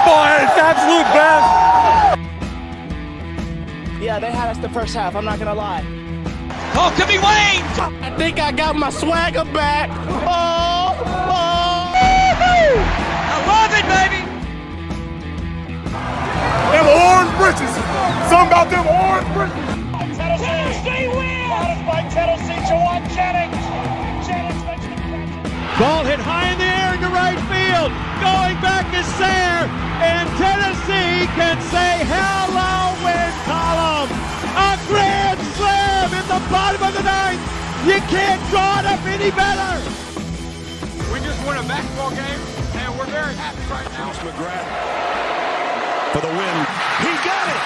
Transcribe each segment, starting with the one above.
football at its absolute best. Yeah, they had us the first half, I'm not going to lie. Oh, could be Wayne. I think I got my swagger back. Oh. I love it, baby. Them orange britches. Something about them orange britches. Tennessee wins! By Tennessee, Jawan Jennings. Jennings makes the catch. Ball hit high in the air into right field. Going back is Sayre, and Tennessee can say hello win column. A grand slam in the bottom of the ninth. You can't draw it up any better. We just won a basketball game, and we're very happy right now. McGrath for the win. He got it.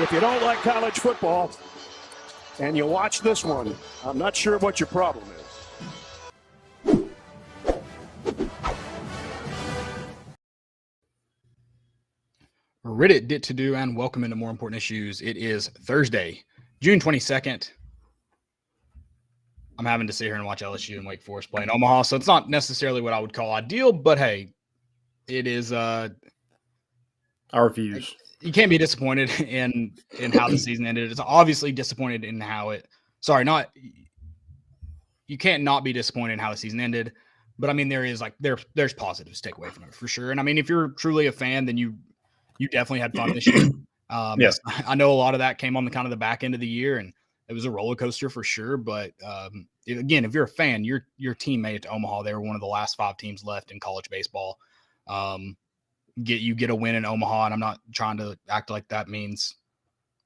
If you don't like college football and you watch this one, I'm not sure what your problem is. Reddit did to do, and welcome into More Important Issues. It is Thursday, June 22nd. I'm having to sit here and watch LSU and Wake Forest play in Omaha, so it's not necessarily what I would call ideal, but hey, it is. I refuse. You can't be disappointed in how the season ended. It's obviously disappointed in how it. Sorry, not. You can't not be disappointed in how the season ended, but I mean there is there's positives to take away from it for sure. And I mean if you're truly a fan, then you definitely had fun this year. Yes. I know a lot of that came on the kind of the back end of the year, and it was a roller coaster for sure. But again, if you're a fan, your team made it to Omaha. They were one of the last 5 teams left in college baseball. Get a win in Omaha, and I'm not trying to act like that means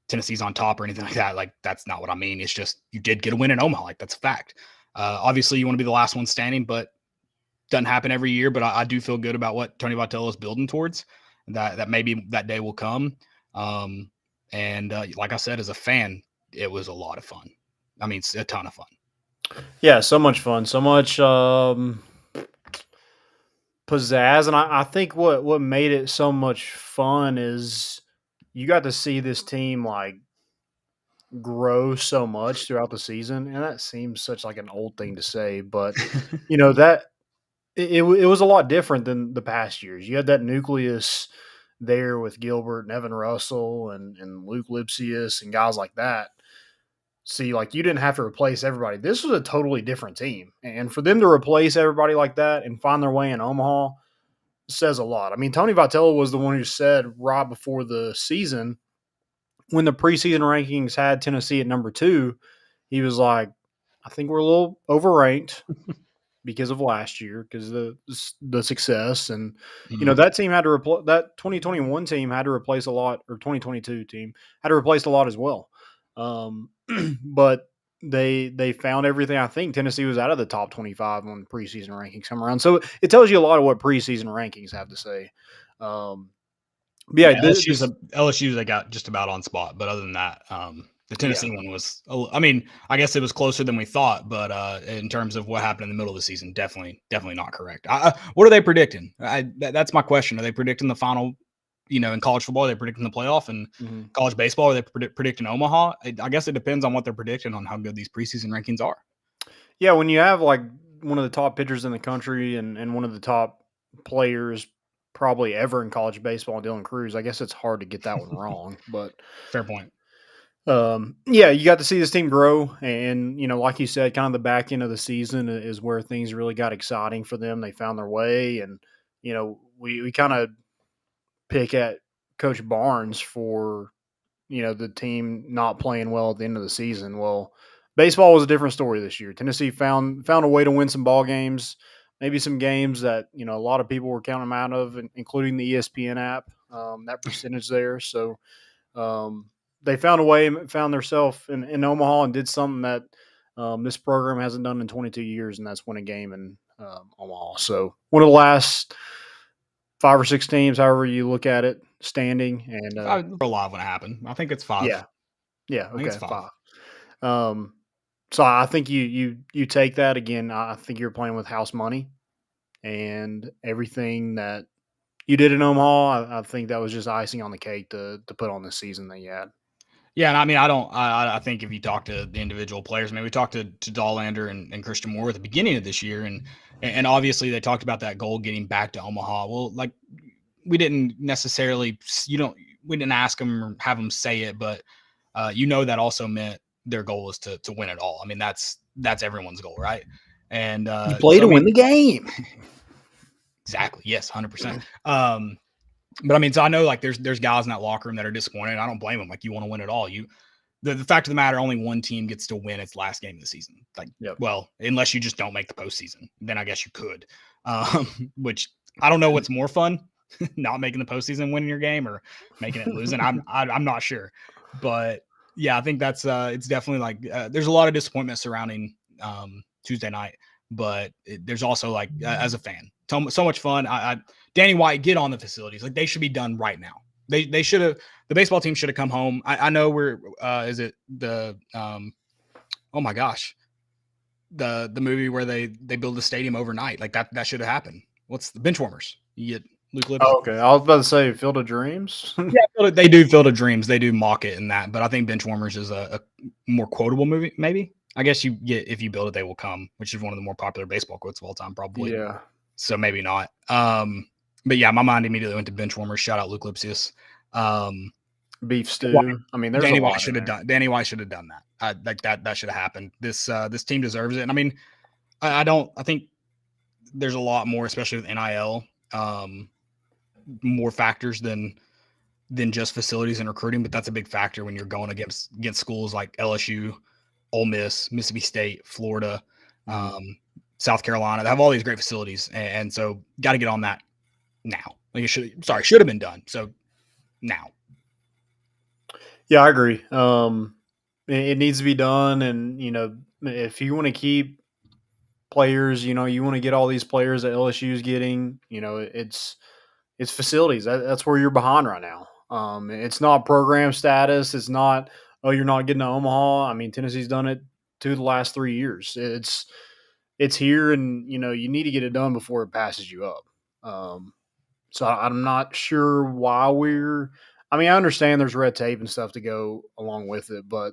Tennessee's on top or anything like that. Like that's not what I mean. It's just you did get a win in Omaha. Like that's a fact. Obviously, you want to be the last one standing, but doesn't happen every year. But I do feel good about what Tony Vitello is building towards. That maybe that day will come. And like I said, as a fan, it was a lot of fun. I mean, a ton of fun. Yeah, so much fun, so much pizzazz, and I think what made it so much fun is you got to see this team like grow so much throughout the season, and that seems such like an old thing to say, but you know that it was a lot different than the past years. You had that nucleus there with Gilbert and Evan Russell and Luke Lipsius and guys like that. See, like you didn't have to replace everybody. This was a totally different team. And for them to replace everybody like that and find their way in Omaha says a lot. I mean, Tony Vitello was the one who said right before the season, when the preseason rankings had Tennessee at number 2, he was like, I think we're a little overranked because of last year, because of the success. And, you know, that team had to replace – that 2021 team had to replace a lot – or 2022 team had to replace a lot as well. But they found everything. I think Tennessee was out of the top 25 when preseason rankings come around. So it tells you a lot of what preseason rankings have to say. LSU they got just about on spot, but other than that, the Tennessee one was. I mean, I guess it was closer than we thought, but in terms of what happened in the middle of the season, definitely not correct. What are they predicting? That's my question. Are they predicting the final? You know, in college football, are they predicting the playoff, and college baseball, are they predicting Omaha? I guess it depends on what they're predicting on how good these preseason rankings are. Yeah, when you have like one of the top pitchers in the country and one of the top players probably ever in college baseball, Dylan Cruz, I guess it's hard to get that one wrong. But fair point. Yeah, you got to see this team grow, and you know, like you said, kind of the back end of the season is where things really got exciting for them. They found their way, and you know, we kind of pick at Coach Barnes for, you know, the team not playing well at the end of the season. Well, baseball was a different story this year. Tennessee found a way to win some ball games, maybe some games that, you know, a lot of people were counting them out of, including the ESPN app, that percentage there. So they found a way, found themselves in Omaha, and did something that this program hasn't done in 22 years, and that's win a game in Omaha. So one of the last 5 or 6 teams, however you look at it, standing. And we're alive when it happened. I think it's 5. Yeah. Okay, it's 5. So I think you take that again. I think you're playing with house money, and everything that you did in Omaha, I think that was just icing on the cake to put on this season that you had. Yeah, and I mean, I think if you talk to the individual players, I mean, we talked to Dollander and Christian Moore at the beginning of this year, and obviously they talked about that goal getting back to Omaha. Well, like we didn't necessarily, we didn't ask them or have them say it, but that also meant their goal was to win it all. I mean, that's everyone's goal, right? And You play to win the game. Exactly. Yes, 100%. But I mean, so I know like there's guys in that locker room that are disappointed. I don't blame them. Like you want to win it all. The fact of the matter, only one team gets to win its last game of the season. Like, well, unless you just don't make the postseason, then I guess you could. Which I don't know what's more fun, not making the postseason, winning your game, or making it losing. I'm not sure, but yeah, I think that's it's definitely like there's a lot of disappointment surrounding Tuesday night, but there's also like as a fan, so much fun. Danny White, get on the facilities. Like they should be done right now. They should have, the baseball team should have come home. I know we're, is it the, oh my gosh, the movie where they build the stadium overnight. Like that should have happened. What's the Benchwarmers? You get Luke Lipps. Oh, okay. I was about to say Field of Dreams. Yeah, they do Field of Dreams. They do mock it in that, but I think Benchwarmers is a more quotable movie. Maybe, I guess you get, if you build it, they will come, which is one of the more popular baseball quotes of all time, probably. Yeah. So maybe not. But yeah, my mind immediately went to Benchwarmers. Shout out Luke Lipsius. Beef stew. I mean, there's Danny a lot White should have done. Danny White should have done that. Like that should have happened. This team deserves it. And I mean, I think there's a lot more, especially with NIL, more factors than just facilities and recruiting. But that's a big factor when you're going against schools like LSU, Ole Miss, Mississippi State, Florida, South Carolina. They have all these great facilities, and so got to get on that now. Like it should have been done. So now. Yeah, I agree. It needs to be done, and if you want to keep players, you want to get all these players that LSU is getting. It's facilities. That's where you're behind right now. It's not program status. It's not, you're not getting to Omaha. I mean, Tennessee's done it the last 3 years. It's here, and you need to get it done before it passes you up. So I'm not sure why I understand there's red tape and stuff to go along with it, but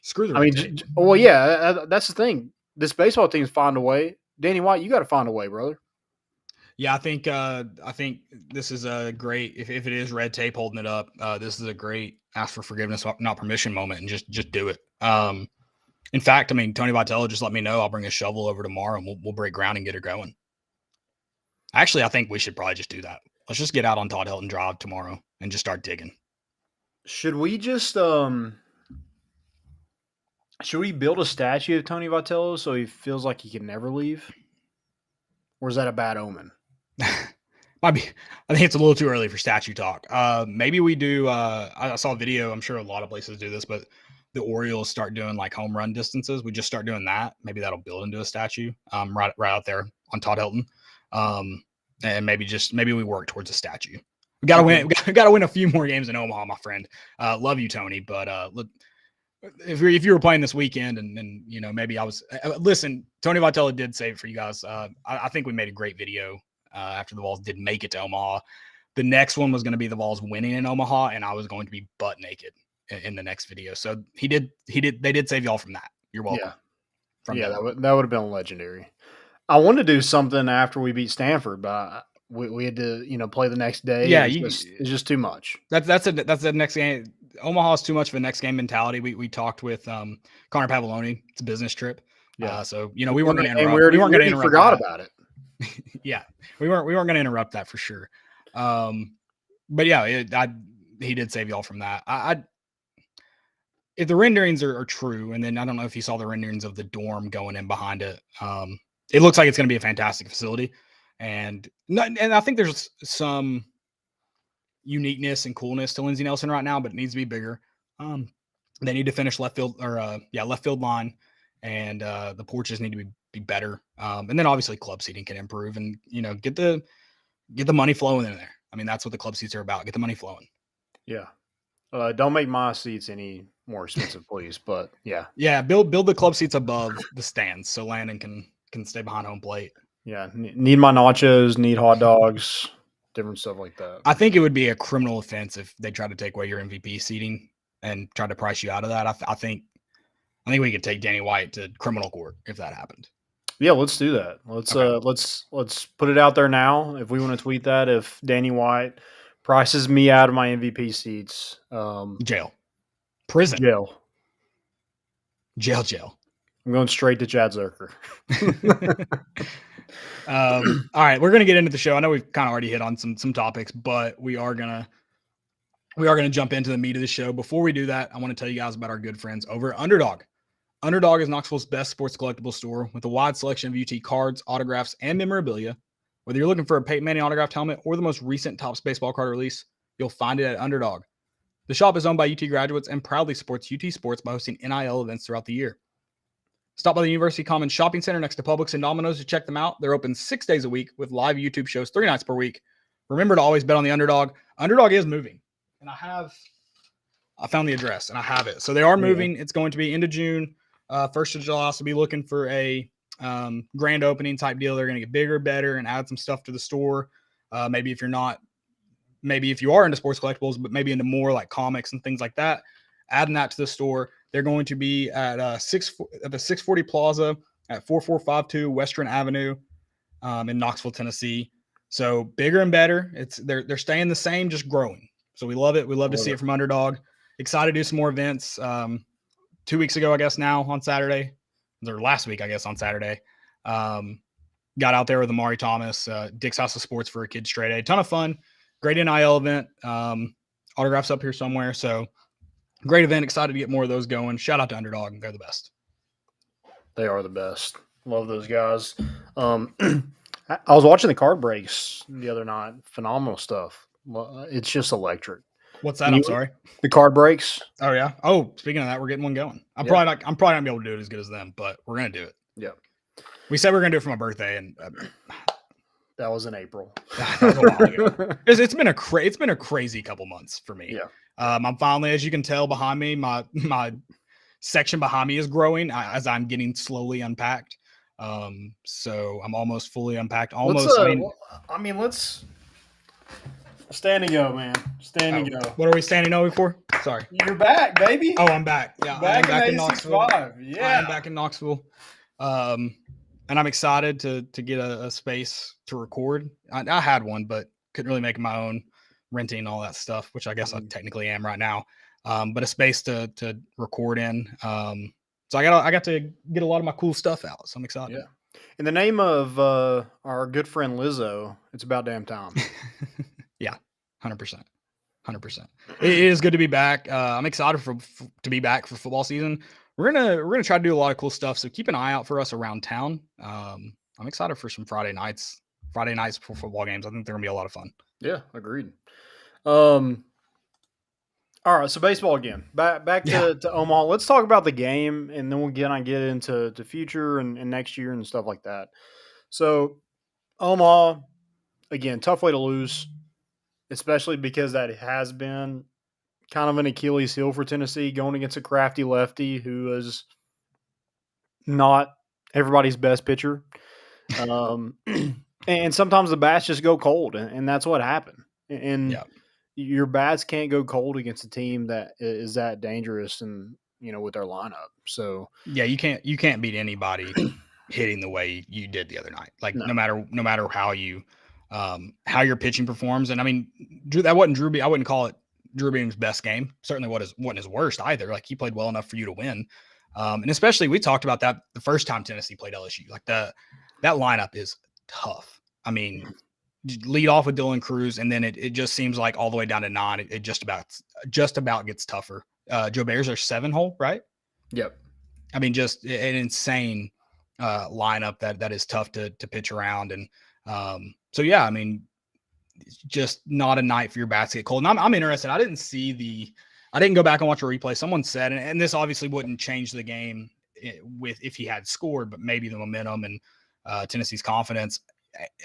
screw the red tape. Well, yeah, that's the thing. This baseball team's find a way. Danny White, you got to find a way, brother. Yeah, I think this is a great, if it is red tape holding it up, this is a great ask for forgiveness, not permission moment, and just do it. In fact, I mean, Tony Vitello just let me know. I'll bring a shovel over tomorrow and we'll break ground and get it going. Actually, I think we should probably just do that. Let's just get out on Todd Hilton Drive tomorrow and just start digging. Should we just should we build a statue of Tony Vitello so he feels like he can never leave? Or is that a bad omen? Might be. I think it's a little too early for statue talk. Maybe we do. I saw a video. I'm sure a lot of places do this, but the Orioles start doing like home run distances. We just start doing that. Maybe that'll build into a statue. Right out there on Todd Hilton. And maybe we work towards a statue. We gotta win. We gotta win a few more games in Omaha, my friend. Love you, Tony. But look, if you were playing this weekend, and maybe I was. Listen, Tony Vitello did say it for you guys. I think we made a great video after the Vols did make it to Omaha. The next one was going to be the Vols winning in Omaha, and I was going to be butt naked in the next video. So they did save y'all from that. You're welcome. Yeah, that would have been legendary. I wanted to do something after we beat Stanford, but we had to play the next day. Yeah, it's just too much. That's the next game. Omaha is too much of a next game mentality. We talked with Connor Pavoloni. It's a business trip. Yeah. So we weren't going to interrupt. We weren't going to interrupt. Forgot about it. Yeah, we weren't going to interrupt that for sure. But yeah, he did save y'all from that. If the renderings are true, and then I don't know if you saw the renderings of the dorm going in behind it. It looks like it's going to be a fantastic facility, and I think there's some uniqueness and coolness to Lindsey Nelson right now, but it needs to be bigger. They need to finish left field line, and the porches need to be better. And then obviously club seating can improve, and get the money flowing in there. I mean, that's what the club seats are about. Get the money flowing. Yeah. Don't make my seats any more expensive, please. But yeah. Yeah. Build the club seats above the stands so Landon can stay behind home plate. Yeah. Need my nachos, need hot dogs, different stuff like that. I think it would be a criminal offense if they tried to take away your MVP seating and tried to price you out of that, I think we could take Danny White to criminal court if that happened. Yeah, let's do that. Let's put it out there now. If we want to tweet that, if Danny White prices me out of my MVP seats, Jail, prison, jail. I'm going straight to Chad Zerker. All right, we're gonna get into the show. I know we've kind of already hit on some topics, but we are gonna jump into the meat of the show. Before we do that, I want to tell you guys about our good friends over at Underdog. Underdog is Knoxville's best sports collectible store with a wide selection of UT cards, autographs, and memorabilia. Whether you're looking for a Peyton Manning autographed helmet or the most recent Topps baseball card release, you'll find it at Underdog. The shop is owned by UT graduates and proudly supports UT sports by hosting NIL events throughout the year. Stop by the University Commons Shopping Center next to Publix and Domino's to check them out. They're open 6 days a week with live YouTube shows 3 nights per week. Remember to always bet on the Underdog. Underdog is moving, and I found the address and I have it. So they are moving. It's going to be into June. 1st of July, so be looking for a grand opening type deal. They're going to get bigger, better, and add some stuff to the store. Maybe if you are into sports collectibles, but maybe into more like comics and things like that, adding that to the store. They're going to be at the 640 Plaza at 4452 Western Avenue in Knoxville, Tennessee. So bigger and better. They're staying the same, just growing. So we love it. We love to see it from Underdog. Excited to do some more events. 2 weeks ago, I guess now on Saturday, or last week, I guess on Saturday, got out there with Amari Thomas, Dick's House of Sports for a Kids Straight A. Ton of fun. Great NIL event. Autographs up here somewhere. So great event. Excited to get more of those going. Shout out to Underdog. They're the best. They are the best. Love those guys. I was watching the card breaks the other night. Phenomenal stuff. It's just electric. What's that? I'm sorry. The card breaks. Oh yeah. Oh, speaking of that, we're getting one going. I'm probably not gonna be able to do it as good as them, but we're gonna do it. Yeah. We said we are gonna do it for my birthday, and that was in April. That was a while ago. It's been a crazy couple months for me. Yeah. I'm finally, as you can tell behind me, my section behind me is growing as I'm getting slowly unpacked. So I'm almost fully unpacked. Almost. Let's stand and go, man. Stand and go. What are we standing over for? Sorry. You're back, baby. Oh, I'm back. Yeah, I'm back in Knoxville. Yeah. I'm back in Knoxville. And I'm excited to get a space to record. I had one, but couldn't really make my own, renting all that stuff, which I guess I technically am right now. But a space to record in. So I got to get a lot of my cool stuff out. So I'm excited. Yeah. In the name of our good friend Lizzo, it's about damn time. Yeah, 100%. It is good to be back. I'm excited to be back for football season. We're gonna try to do a lot of cool stuff. So keep an eye out for us around town. I'm excited for some Friday nights before football games. I think they're gonna be a lot of fun. Yeah, agreed. All right, so baseball again. Back to Omaha. Let's talk about the game, and then we'll get into the future and next year and stuff like that. So Omaha, again, tough way to lose, especially because that has been kind of an Achilles heel for Tennessee, going against a crafty lefty who is not everybody's best pitcher. And sometimes the bats just go cold, and that's what happened. And your bats can't go cold against a team that is that dangerous and, with their lineup. So yeah, you can't beat anybody hitting the way you did the other night. Like no matter how how your pitching performs. And I mean, that wasn't Drew Beam. I wouldn't call it Drew Beam's best game. Certainly wasn't his worst either. Like he played well enough for you to win. And especially we talked about that the first time Tennessee played LSU. Like that lineup is tough. I mean, lead off with Dylan Cruz, and then it just seems like all the way down to 9, it just about gets tougher. Joe Bears are 7-hole, right? Yep. I mean, just an insane lineup that is tough to pitch around. And so yeah, I mean, just not a night for your bats to get cold. And I'm interested. I didn't go back and watch a replay. Someone said, and this obviously wouldn't change the game if he had scored, but maybe the momentum and Tennessee's confidence.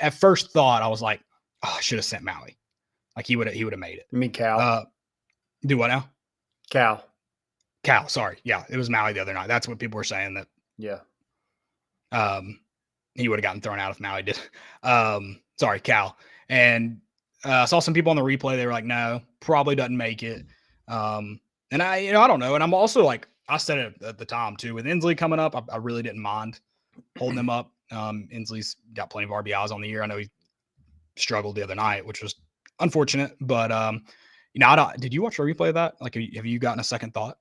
At first thought, I was like, oh, I should have sent Maui. Like he would have made it. You mean Cal? Do what now? Cal. Sorry. Yeah. It was Maui the other night. That's what people were saying that. Yeah. He would have gotten thrown out if Maui did. Sorry, Cal. And I saw some people on the replay. They were like, no, probably doesn't make it. And I don't know. And I'm also like, I said it at the time too, with Inslee coming up, I really didn't mind holding him up. Inslee's got plenty of RBIs on the year. I know he struggled the other night, which was unfortunate, but did you watch a replay of that? Like, have you gotten a second thought?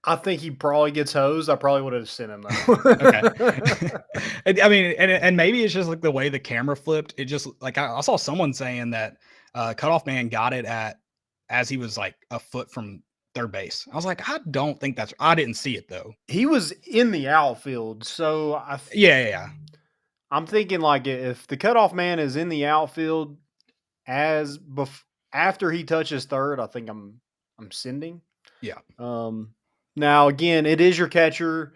I think he probably gets hosed. I probably would have sent him though. Okay. I mean, and maybe it's just like the way the camera flipped. It just like I saw someone saying that cutoff man got it as he was like a foot from third base. I was like, I don't think I didn't see it though. He was in the outfield, so Yeah. I'm thinking like if the cutoff man is in the outfield after he touches third, I think I'm sending. Yeah. Now again, it is your catcher.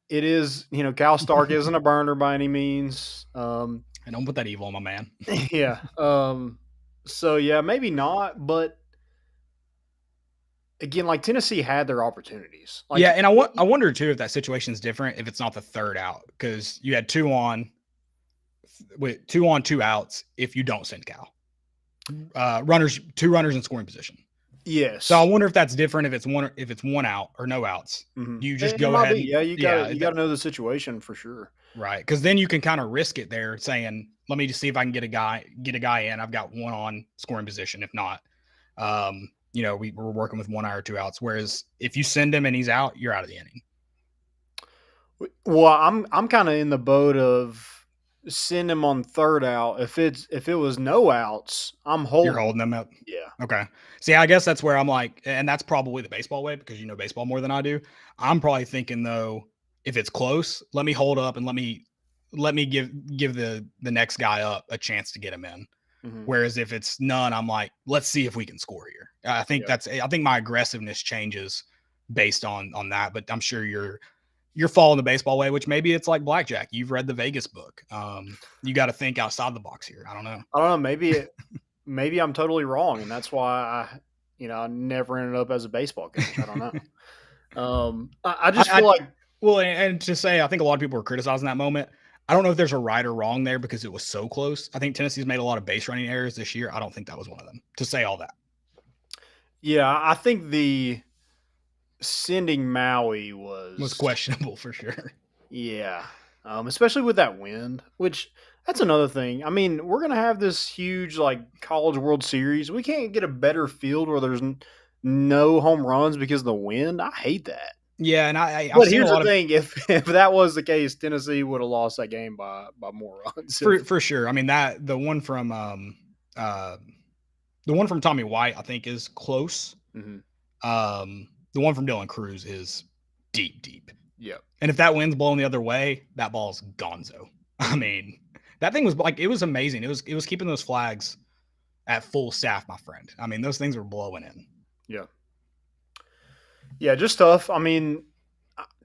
It is, Cal Stark isn't a burner by any means. And don't put that evil on my man. Yeah. So yeah, maybe not, but again, like Tennessee had their opportunities. Like, yeah, and I wonder too if that situation is different if it's not the third out, because you had 2 on, 2 outs if you don't send Cal. 2 runners in scoring position. Yes. So I wonder if that's different if it's one out or no outs. Mm-hmm. You just go ahead. You got to know the situation for sure. Right, because then you can kind of risk it there, saying, "Let me just see if I can get a guy in. I've got 1 on scoring position. If not, we're working with 1 out or 2 outs. Whereas if you send him and he's out, you're out of the inning." Well, I'm kind of in the boat of send him on third out. If it was no outs, I'm holding. You're holding them up. Yeah. Okay. See, I guess that's where I'm like, and that's probably the baseball way because you know baseball more than I do. I'm probably thinking though, if it's close, let me hold up and let me give the next guy up a chance to get him in. Mm-hmm. Whereas if it's none, I'm like, let's see if we can score here. I think I think my aggressiveness changes based on that, but I'm sure you're following the baseball way, which maybe it's like blackjack. You've read the Vegas book. You got to think outside the box here. I don't know. Maybe I'm totally wrong, and that's why I never ended up as a baseball coach. I don't know. I just feel like, well, and to say, I think a lot of people were criticizing that moment. I don't know if there's a right or wrong there because it was so close. I think Tennessee's made a lot of base running errors this year. I don't think that was one of them. To say all that. Yeah, I think the sending Maui was questionable for sure. Yeah, especially with that wind, which that's another thing. I mean, we're going to have this huge like College World Series. We can't get a better field where there's no home runs because of the wind. I hate that. Yeah, and but here's the thing: if that was the case, Tennessee would have lost that game by more runs. For sure. I mean the one from Tommy White I think is close. Mm-hmm. The one from Dylan Cruz is deep. Yeah. And if that wind's blowing the other way, that ball's gonzo. I mean, that thing was like, it was amazing. It was keeping those flags at full staff, my friend. I mean, those things were blowing in. Yeah. Yeah, just tough. I mean,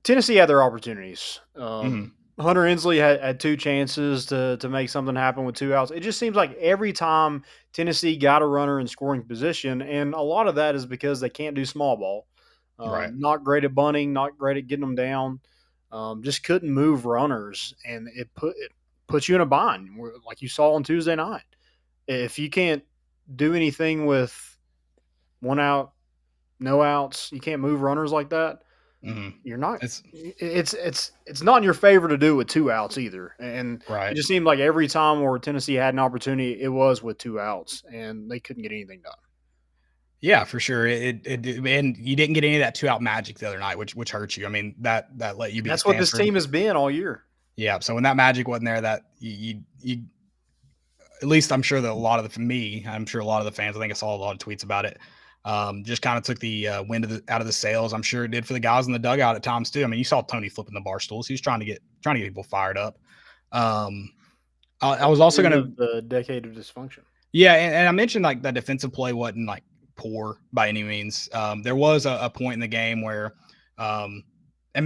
Tennessee had their opportunities. Hunter Inslee had 2 chances to make something happen with 2 outs. It just seems like every time Tennessee got a runner in scoring position, and a lot of that is because they can't do small ball. Right. Not great at bunting, not great at getting them down. Just couldn't move runners, and it puts you in a bind, like you saw on Tuesday night. If you can't do anything with 1 out, no outs, you can't move runners like that. Mm-hmm. You're not. It's not in your favor to do it with 2 outs either. And It just seemed like every time where Tennessee had an opportunity, it was with 2 outs, and they couldn't get anything done. Yeah, for sure. It and you didn't get any of that 2 out magic the other night, which hurt you. I mean, that let you be. That's what this team has been all year. Yeah. So when that magic wasn't there, that you at least I'm sure that I'm sure a lot of the fans, I think I saw a lot of tweets about it. Just kind of took the wind out of the sails. I'm sure it did for the guys in the dugout at times too. I mean, you saw Tony flipping the bar stools. He was trying to get people fired up. I was also going to the decade of dysfunction. Yeah, and I mentioned like that defensive play wasn't like poor by any means. There was a point in the game where, and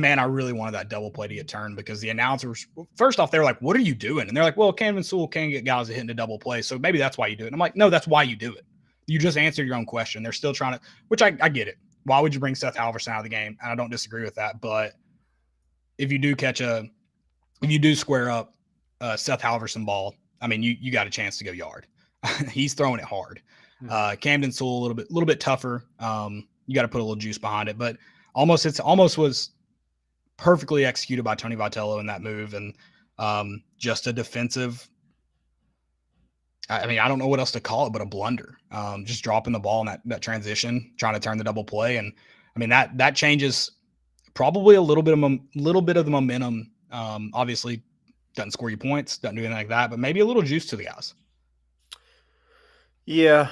man, I really wanted that double play to get turned because the announcers, first off, they were like, "What are you doing?" And they're like, "Well, Canvin Sewell can get guys that hit into double play, so maybe that's why you do it." And I'm like, "No, that's why you do it. You just answered your own question." They're still trying to, which I get it. Why would you bring Seth Halverson out of the game? And I don't disagree with that. But if you do square up Seth Halverson ball, I mean, you got a chance to go yard. He's throwing it hard. Camden Sewell a little bit tougher. You got to put a little juice behind it, but almost was perfectly executed by Tony Vitello in that move, and just a defensive. I mean, I don't know what else to call it, but a blunder. Just dropping the ball in that transition, trying to turn the double play, and I mean that changes probably a little bit of the momentum. Obviously, doesn't score you points, doesn't do anything like that, but maybe a little juice to the guys. Yeah,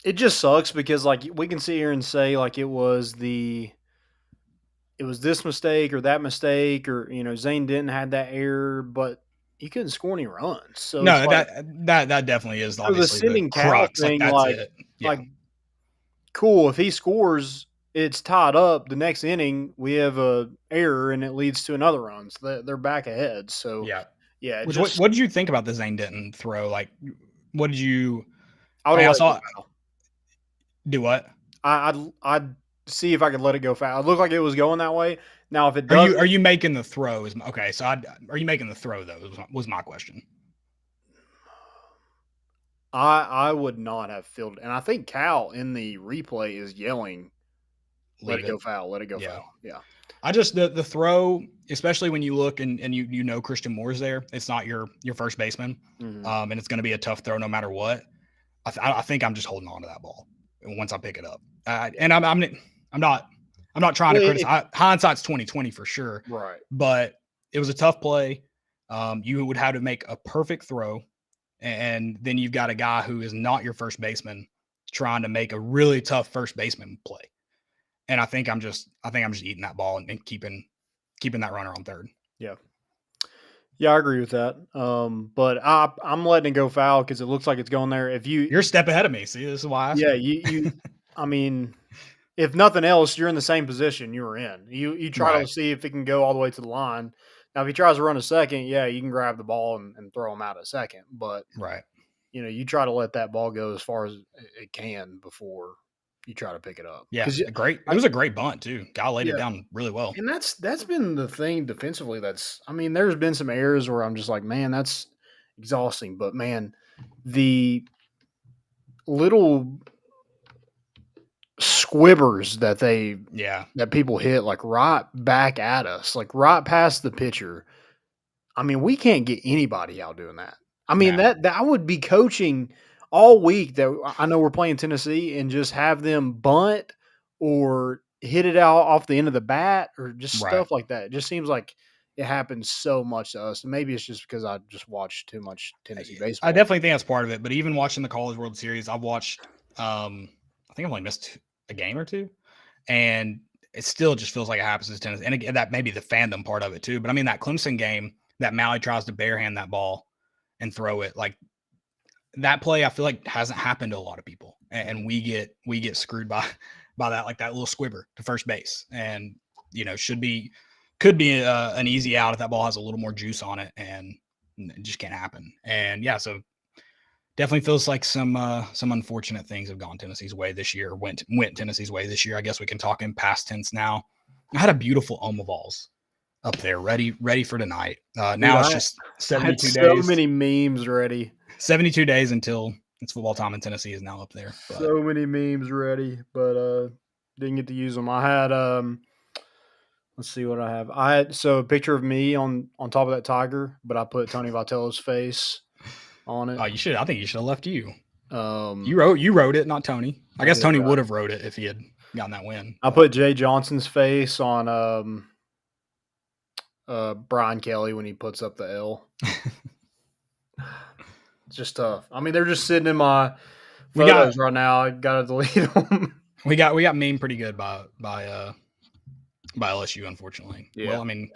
it just sucks because like we can sit here and say like it was this mistake or that mistake, or Zane Denton had that error, but he couldn't score any runs. So No, it's like, that definitely is obviously the sending the crux. thing, Like, that's it. Yeah. like cool. If he scores, it's tied up. The next inning, we have a error, and it leads to another run. So they're back ahead. So yeah. What did you think about the Zane Denton throw? Like, what did you? I saw. Do what? I'd see if I could let it go foul. It looked like it was going that way. Now, if it does, are you making the throw? Okay, so are you making the throw though? Was my question. I would not have fielded, and I think Cal in the replay is yelling, "Let it go foul! Let it go foul!" Yeah. I just the throw, especially when you look and you know Christian Moore's there. It's not your first baseman, and it's going to be a tough throw no matter what. I think I'm just holding on to that ball once I pick it up, and I'm not trying to criticize. Hindsight's 20/20 for sure, right? But it was a tough play. You would have to make a perfect throw, and then you've got a guy who is not your first baseman trying to make a really tough first baseman play. And I think I'm just eating that ball and keeping that runner on third. Yeah. Yeah, I agree with that. But I'm letting it go foul because it looks like it's going there. You're a step ahead of me. See, this is why. You. I mean, if nothing else, you're in the same position you were in. You try to see if it can go all the way to the line. Now, if he tries to run a second, you can grab the ball and throw him out a second. But you try to let that ball go as far as it can before you try to pick it up. Yeah, it was a great bunt too. Guy laid it down really well. And that's been the thing defensively. There's been some errors where I'm just like, man, that's exhausting. But man, the little squibbers that people hit like right back at us, like right past the pitcher. I mean, we can't get anybody out doing that. I mean, that I would be coaching all week that I know we're playing Tennessee and just have them bunt or hit it out off the end of the bat or just stuff like that. It just seems like it happens so much to us. And maybe it's just because I just watched too much Tennessee baseball. I definitely think that's part of it. But even watching the College World Series, I've watched, I think I've only missed a game or two, and it still just feels like it happens to Tennessee. And again, that may be the fandom part of it too. But I mean, that Clemson game that Maui tries to barehand that ball and throw it, like that play, I feel like hasn't happened to a lot of people, and we get screwed by that, like that little squibber to first base, and could be an easy out if that ball has a little more juice on it, and it just can't happen. And so definitely feels like some unfortunate things have gone Tennessee's way this year. Went Tennessee's way this year. I guess we can talk in past tense now. I had a beautiful Omaha balls up there, ready for tonight. Now it's just 72 days. So many memes ready. 72 days until it's football time, and Tennessee is now up there. But. So many memes ready, but didn't get to use them. I had let's see what I have. I had a picture of me on top of that tiger, but I put Tony Vitello's face on it. Oh, you should. I think you should have left you. You wrote it, not Tony. I guess Tony would have wrote it if he had gotten that win. I put Jay Johnson's face on Brian Kelly when he puts up the L. It's just tough. I mean, they're just sitting in my photos right now. I gotta delete them. we got memed pretty good by LSU, unfortunately. Yeah. Well, I mean,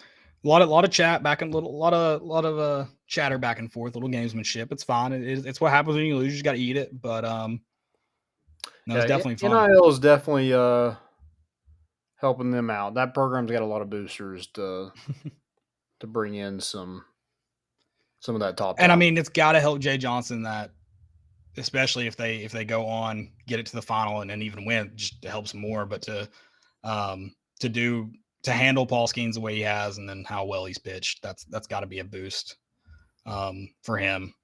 a lot of chat back and a lot of chatter back and forth, little gamesmanship. It's fine. It's what happens when you lose. You just got to eat it. But it's definitely fun. NIL is definitely helping them out. That program's got a lot of boosters to bring in some of that top. And I mean, it's got to help Jay Johnson, that especially if they go on, get it to the final and then even win, just helps more. But to handle Paul Skeens the way he has, and then how well he's pitched, that's got to be a boost for him.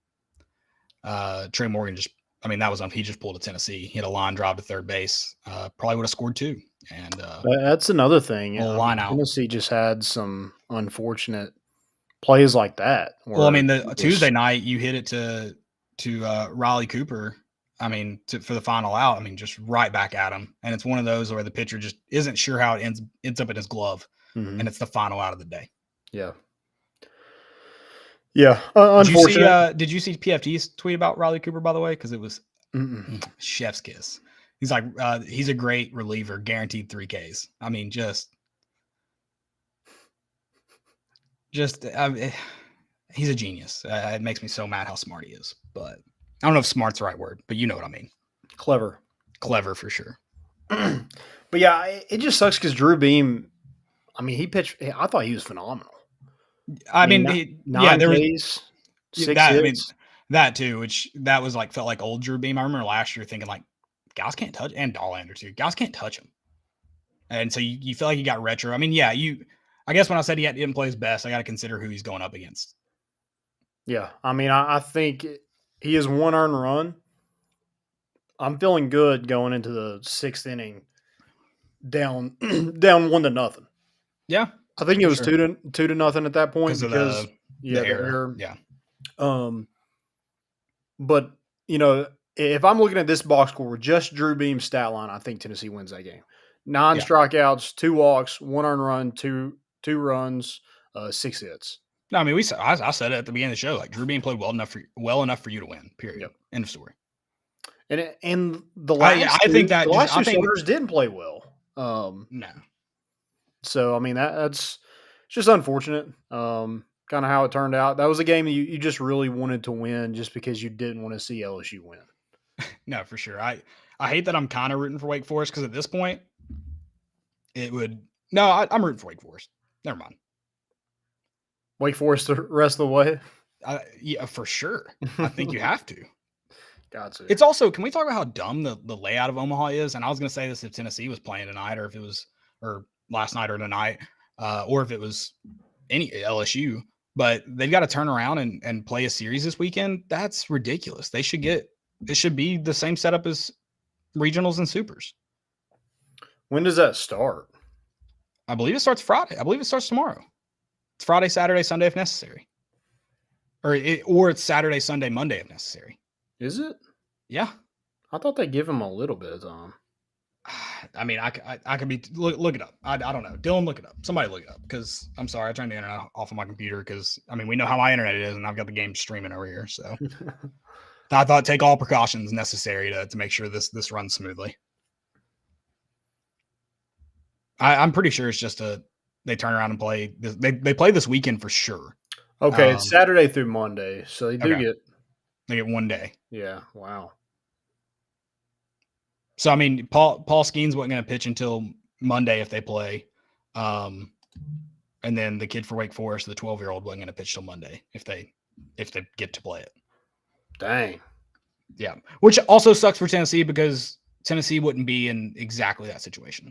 Trey Morgan just I mean, that was he just pulled a Tennessee. He had a line drive to third base. Probably would have scored 2. And that's another thing. line out. Tennessee just had some unfortunate plays like that. Well, I mean, the Tuesday night you hit it to Riley Cooper. I mean, for the final out. I mean, just right back at him, and it's one of those where the pitcher just isn't sure how it ends up in his glove, and it's the final out of the day. Yeah. Yeah, unfortunate. Did you see PFT's tweet about Riley Cooper, by the way? Because it was chef's kiss. He's like, he's a great reliever, guaranteed 3 Ks. I mean, just he's a genius. It makes me so mad how smart he is. But I don't know if smart's the right word, but you know what I mean. Clever for sure. But yeah, it just sucks because Drew Beam. I mean, he pitched. I thought he was phenomenal. I mean, there was 6 that. hits. I mean, that too. Which that was like felt like old Drew Beam. I remember last year thinking like, guys can't touch, and Dollander too. Guys can't touch him. And so you feel like you got retro. I mean, yeah, I guess when I said he didn't play his best, I got to consider who he's going up against. Yeah, I mean, I think he has 1 earned run. I'm feeling good going into the 6th inning, down 1-0. Yeah, I think it was sure. 2-0 at that point because the error. Yeah. But you know, if I'm looking at this box score with just Drew Beam's stat line, I think Tennessee wins that game. 9 strikeouts, 2 walks, 1 earned run, 2 runs, 6 hits. No, I mean, I said it at the beginning of the show. Like Drew Beam played well enough for you to win. Period. Yep. End of story. And the last two starters didn't play well. No. So I mean that's just unfortunate. Kind of how it turned out. That was a game that you just really wanted to win, just because you didn't want to see LSU win. No, for sure. I hate that I'm kind of rooting for Wake Forest because at this point, I'm rooting for Wake Forest. Never mind. Wake Forest the rest of the way? Yeah, for sure. I think you have to. Gotcha. It's also, can we talk about how dumb the layout of Omaha is? And I was going to say this if Tennessee was playing tonight, or if it was, or last night or tonight, or if it was any LSU, but they've got to turn around and play a series this weekend. That's ridiculous. It should be the same setup as regionals and supers. When does that start? I believe it starts Friday. I believe it starts tomorrow. It's Friday, Saturday, Sunday if necessary. Or it's Saturday, Sunday, Monday if necessary. Is it? Yeah. I thought they give him a little bit of time. I mean, I could be look it up. I don't know. Dylan, look it up. Somebody look it up, because I'm sorry, I turned the internet off of my computer because I mean we know how my internet is, and I've got the game streaming over here. So I thought take all precautions necessary to make sure this runs smoothly. I'm pretty sure it's just they turn around and play. They play this weekend for sure. Okay, it's Saturday through Monday, so they get 1 day. Yeah, wow. So, I mean, Paul Skeens wasn't going to pitch until Monday if they play. And then the kid for Wake Forest, the 12-year-old, wasn't going to pitch till Monday if they get to play it. Dang. Yeah. Which also sucks for Tennessee, because Tennessee wouldn't be in exactly that situation.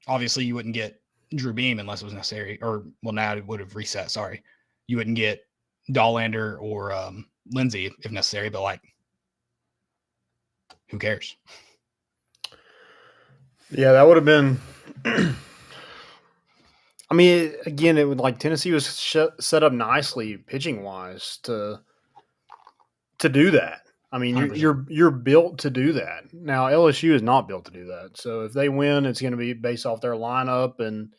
Obviously, you wouldn't get Drew Beam unless it was necessary. Or, well, now it would have reset. Sorry. You wouldn't get Dollander or Lindsey if necessary, but like, who cares? Yeah, that would have been. I mean, again, it would like Tennessee was set up nicely pitching wise to do that. I mean, you're built to do that. Now LSU is not built to do that. So if they win, it's going to be based off their lineup and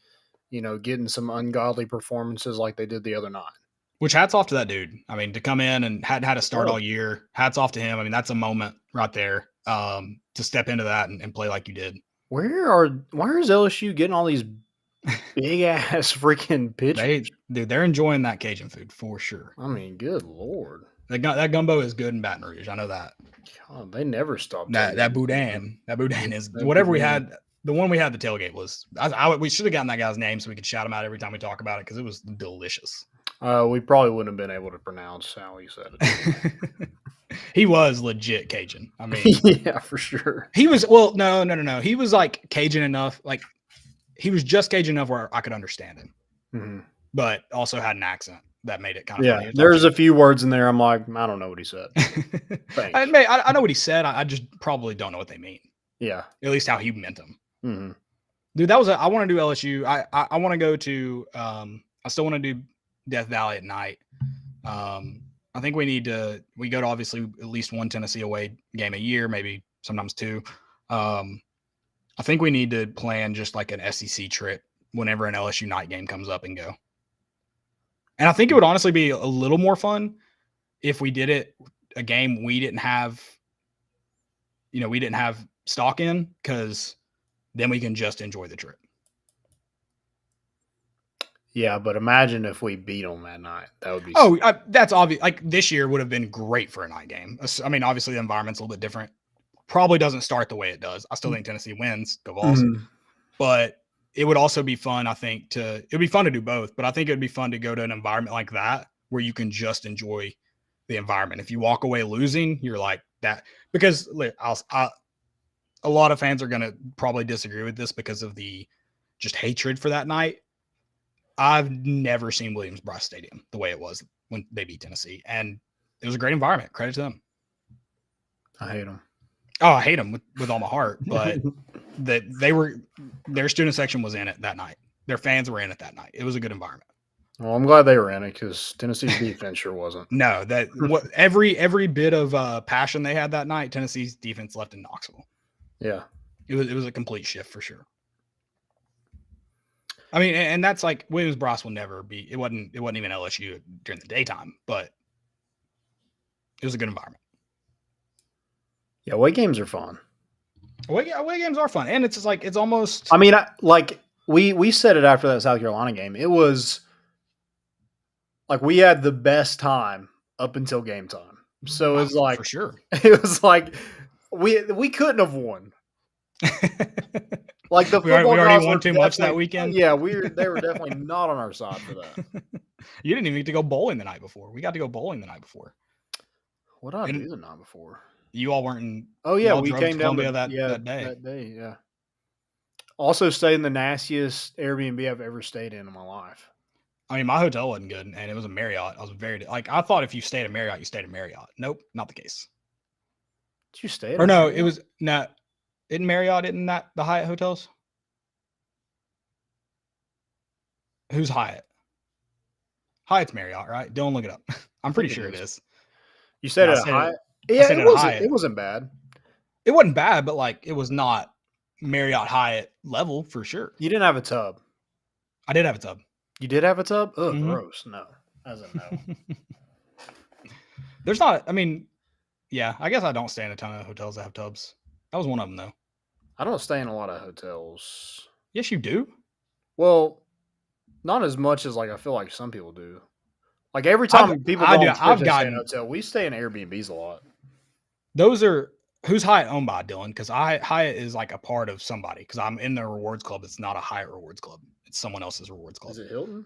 getting some ungodly performances like they did the other night. Which hats off to that dude. I mean, to come in and hadn't had a start all year. Hats off to him. I mean, that's a moment right there to step into that and play like you did. Why is LSU getting all these big ass freaking pitchers? They're enjoying that Cajun food for sure. I mean, good Lord. That gumbo is good in Baton Rouge. I know that. God, they never stop. That boudin. That boudin is whatever we had. The one we had at the tailgate was. We should have gotten that guy's name so we could shout him out every time we talk about it, because it was delicious. We probably wouldn't have been able to pronounce how he said it. He was legit Cajun. I mean, yeah, for sure. He was no. He was like Cajun enough. Like he was just Cajun enough where I could understand him, but also had an accent that made it kind of Yeah, funny. there's a few words in there. I'm like, I don't know what he said. I know what he said. I just probably don't know what they mean. Yeah, At least how he meant them. mm-hmm. Dude, I want to do LSU. I want to go to. I still want to do Death Valley at night. I think we go to obviously at least one Tennessee away game a year, maybe sometimes two. I think we need to plan just like an SEC trip whenever an LSU night game comes up and go. And I think it would honestly be a little more fun if we did it a game we didn't have stock in, because then we can just enjoy the trip. Yeah, but imagine if we beat them that night. That would be. That's obvious. Like this year would have been great for a night game. I mean, obviously the environment's a little bit different. Probably doesn't start the way it does. I still think Tennessee wins. Go Vols. Mm-hmm. But it would also be fun, I think, it'd be fun to do both. But I think it'd be fun to go to an environment like that where you can just enjoy the environment. If you walk away losing, you're like that. Because a lot of fans are going to probably disagree with this because of the just hatred for that night. I've never seen Williams-Brice Stadium the way it was when they beat Tennessee. And it was a great environment. Credit to them. I hate them. Oh, I hate them with all my heart. But their student section was in it that night. Their fans were in it that night. It was a good environment. Well, I'm glad they were in it because Tennessee's defense sure wasn't. No, every bit of passion they had that night, Tennessee's defense left in Knoxville. Yeah. It was a complete shift for sure. I mean, and that's like Williams-Brice will never be. It wasn't even LSU during the daytime, but it was a good environment. Yeah, away games are fun. Away games are fun, and it's just like it's almost. I mean, we said it after that South Carolina game. It was like we had the best time up until game time. So it was like for sure. It was like we couldn't have won. Like the we already won too much that weekend. Yeah, they were definitely not on our side for that. You didn't even get to go bowling the night before. We got to go bowling the night before. What did I do the night before? You all weren't in. Oh yeah, we came down that day. That day, yeah. Also stayed in the nastiest Airbnb I've ever stayed in my life. I mean, my hotel wasn't good, and it was a Marriott. I was I thought if you stayed at Marriott, you stayed at Marriott. Nope, not the case. Did you stay at or no, Marriott? It was not. Isn't Marriott, isn't that the Hyatt hotels? Who's Hyatt? Hyatt's Marriott, right? Don't look it up. I'm pretty sure it is. You said it at Hyatt? Yeah, it wasn't bad. It wasn't bad, but like it was not Marriott Hyatt level for sure. You didn't have a tub. I did have a tub. You did have a tub? Oh, gross. No. As a no. There's not, I mean, yeah, I guess I don't stay in a ton of hotels that have tubs. That was one of them, though. I don't stay in a lot of hotels. Yes, you do. Well, not as much as like I feel like some people do. Like every time people stay in a hotel, we stay in Airbnbs a lot. Those are who's Hyatt owned by, Dylan? Because Hyatt is like a part of somebody. Because I'm in the rewards club. It's not a Hyatt rewards club. It's someone else's rewards club. Is it Hilton?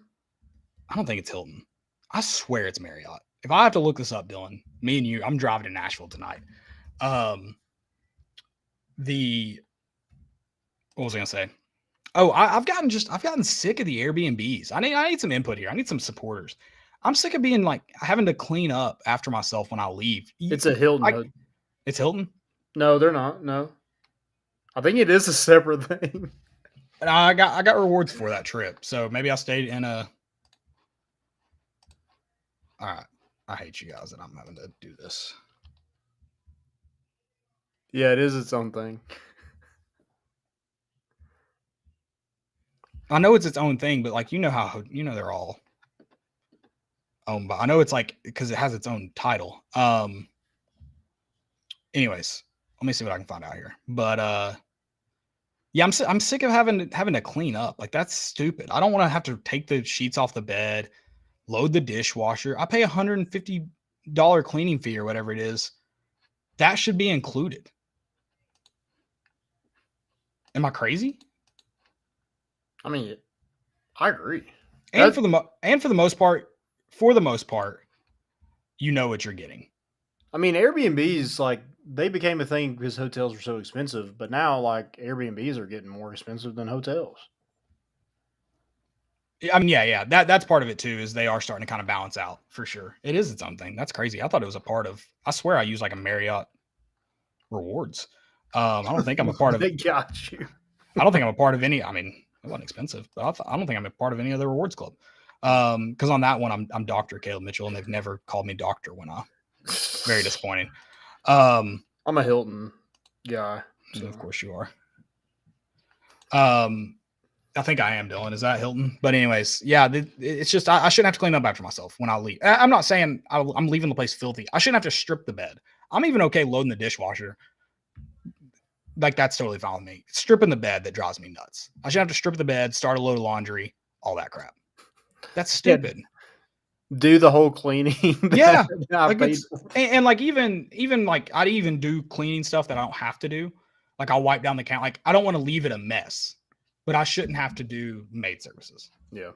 I don't think it's Hilton. I swear it's Marriott. If I have to look this up, Dylan, me and you, I'm driving to Nashville tonight. What was I gonna say? Oh, I've gotten sick of the Airbnbs. I need some input here. I need some supporters. I'm sick of being like having to clean up after myself when I leave. It's a Hilton. It's Hilton? No, they're not. No. I think it is a separate thing. And I got rewards for that trip. So maybe I stayed in a. All right. I hate you guys that I'm having to do this. Yeah, it is its own thing. I know it's its own thing, but like they're all owned by. I know it's like because it has its own title. Anyways, let me see what I can find out here. But yeah, I'm sick of having to clean up. Like that's stupid. I don't want to have to take the sheets off the bed, load the dishwasher. I pay $150 cleaning fee or whatever it is. That should be included. Am I crazy? I mean, I agree. And for the most part, you know what you're getting. I mean, Airbnbs, like, they became a thing because hotels were so expensive, but now, like, Airbnbs are getting more expensive than hotels. I mean, yeah. That's part of it too, is they are starting to kind of balance out for sure. It is its own thing. That's crazy. I thought it was a part of, I swear I use like a Marriott rewards. I don't think I'm a part of They got you. I don't think I'm a part of any. I mean, it wasn't expensive, but I don't think I'm a part of any other rewards club. Because on that one, I'm Dr. Caleb Mitchell, and they've never called me doctor when very disappointing. I'm a Hilton guy. So. Of course you are. I think I am, Dylan. Is that Hilton? But anyways, yeah, it's just I shouldn't have to clean up after myself when I leave. I'm not saying I'm leaving the place filthy. I shouldn't have to strip the bed. I'm even okay loading the dishwasher. Like, that's totally fine with me. It's stripping the bed that drives me nuts. I shouldn't have to strip the bed, start a load of laundry, all that crap. That's stupid. Do the whole cleaning. Yeah. Like and like even like I'd even do cleaning stuff that I don't have to do. Like, I'll wipe down the counter. Like, I don't want to leave it a mess, but I shouldn't have to do maid services. Yeah.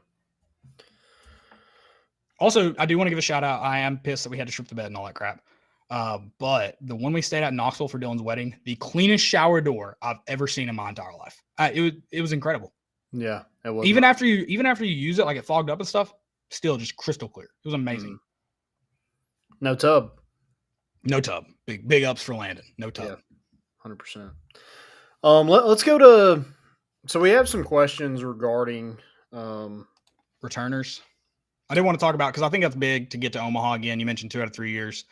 Also, I do want to give a shout out. I am pissed that we had to strip the bed and all that crap. But the one we stayed at in Knoxville for Dylan's wedding, the cleanest shower door I've ever seen in my entire life. It was incredible. Yeah, it was. Even after you use it, like it fogged up and stuff, still just crystal clear. It was amazing. No tub. No tub. Big ups for Landon. No tub. Yeah, 100%. Let's go to. So we have some questions regarding returners. I didn't want to talk about, because I think that's big to get to Omaha again. You mentioned 2 out of 3 years.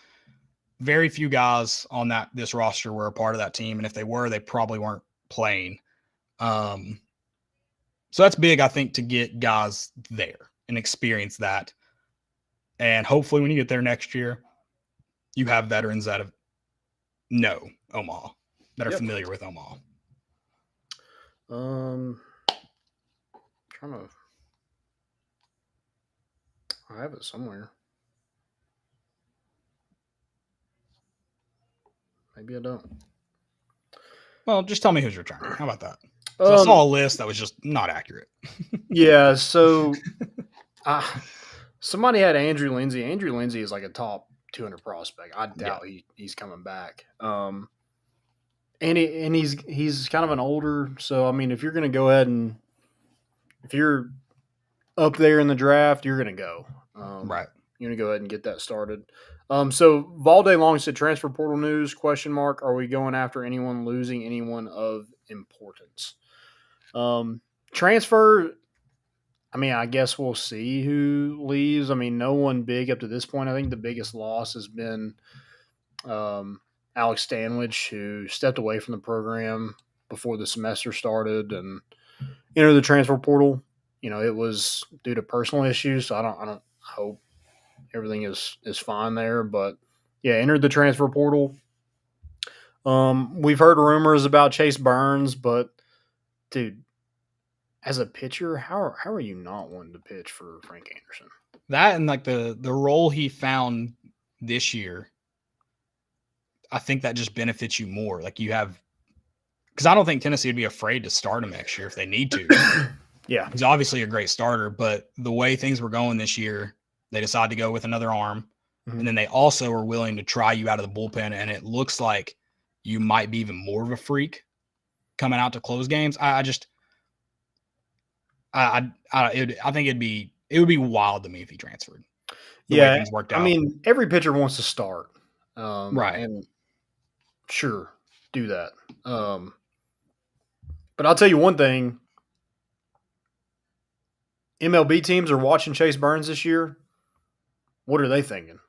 Very few guys on this roster were a part of that team, and if they were, they probably weren't playing. So that's big, I think, to get guys there and experience that. And hopefully when you get there next year, you have veterans that know Omaha, that are familiar with Omaha. Trying to. I have it somewhere. Maybe I don't. Well, just tell me who's returning. How about that? So I saw a list that was just not accurate. Yeah, so somebody had Andrew Lindsay. Andrew Lindsay is like a top 200 prospect. I doubt he's coming back. And he's kind of an older. So I mean, if you're going to go ahead and if you're up there in the draft, you're going to go. Right. You're going to go ahead and get that started. So Valde Long said, transfer portal news, ? Are we going after anyone, losing anyone of importance? Transfer, I mean, I guess we'll see who leaves. I mean, no one big up to this point. I think the biggest loss has been Alex Stanwich, who stepped away from the program before the semester started and entered the transfer portal. You know, it was due to personal issues, so I don't hope everything is fine there. But yeah, entered the transfer portal. We've heard rumors about Chase Burns, but dude, as a pitcher, how are you not wanting to pitch for Frank Anderson? That and like the role he found this year, I think that just benefits you more. Like you have, because I don't think Tennessee would be afraid to start him next year if they need to. Yeah, he's obviously a great starter, but the way things were going this year, they decided to go with another arm, and then they also are willing to try you out of the bullpen, and it looks like you might be even more of a freak coming out to close games. I think it would be wild to me if he transferred. The way things worked out. I mean, every pitcher wants to start, right? And sure, do that. But I'll tell you one thing: MLB teams are watching Chase Burns this year. What are they thinking?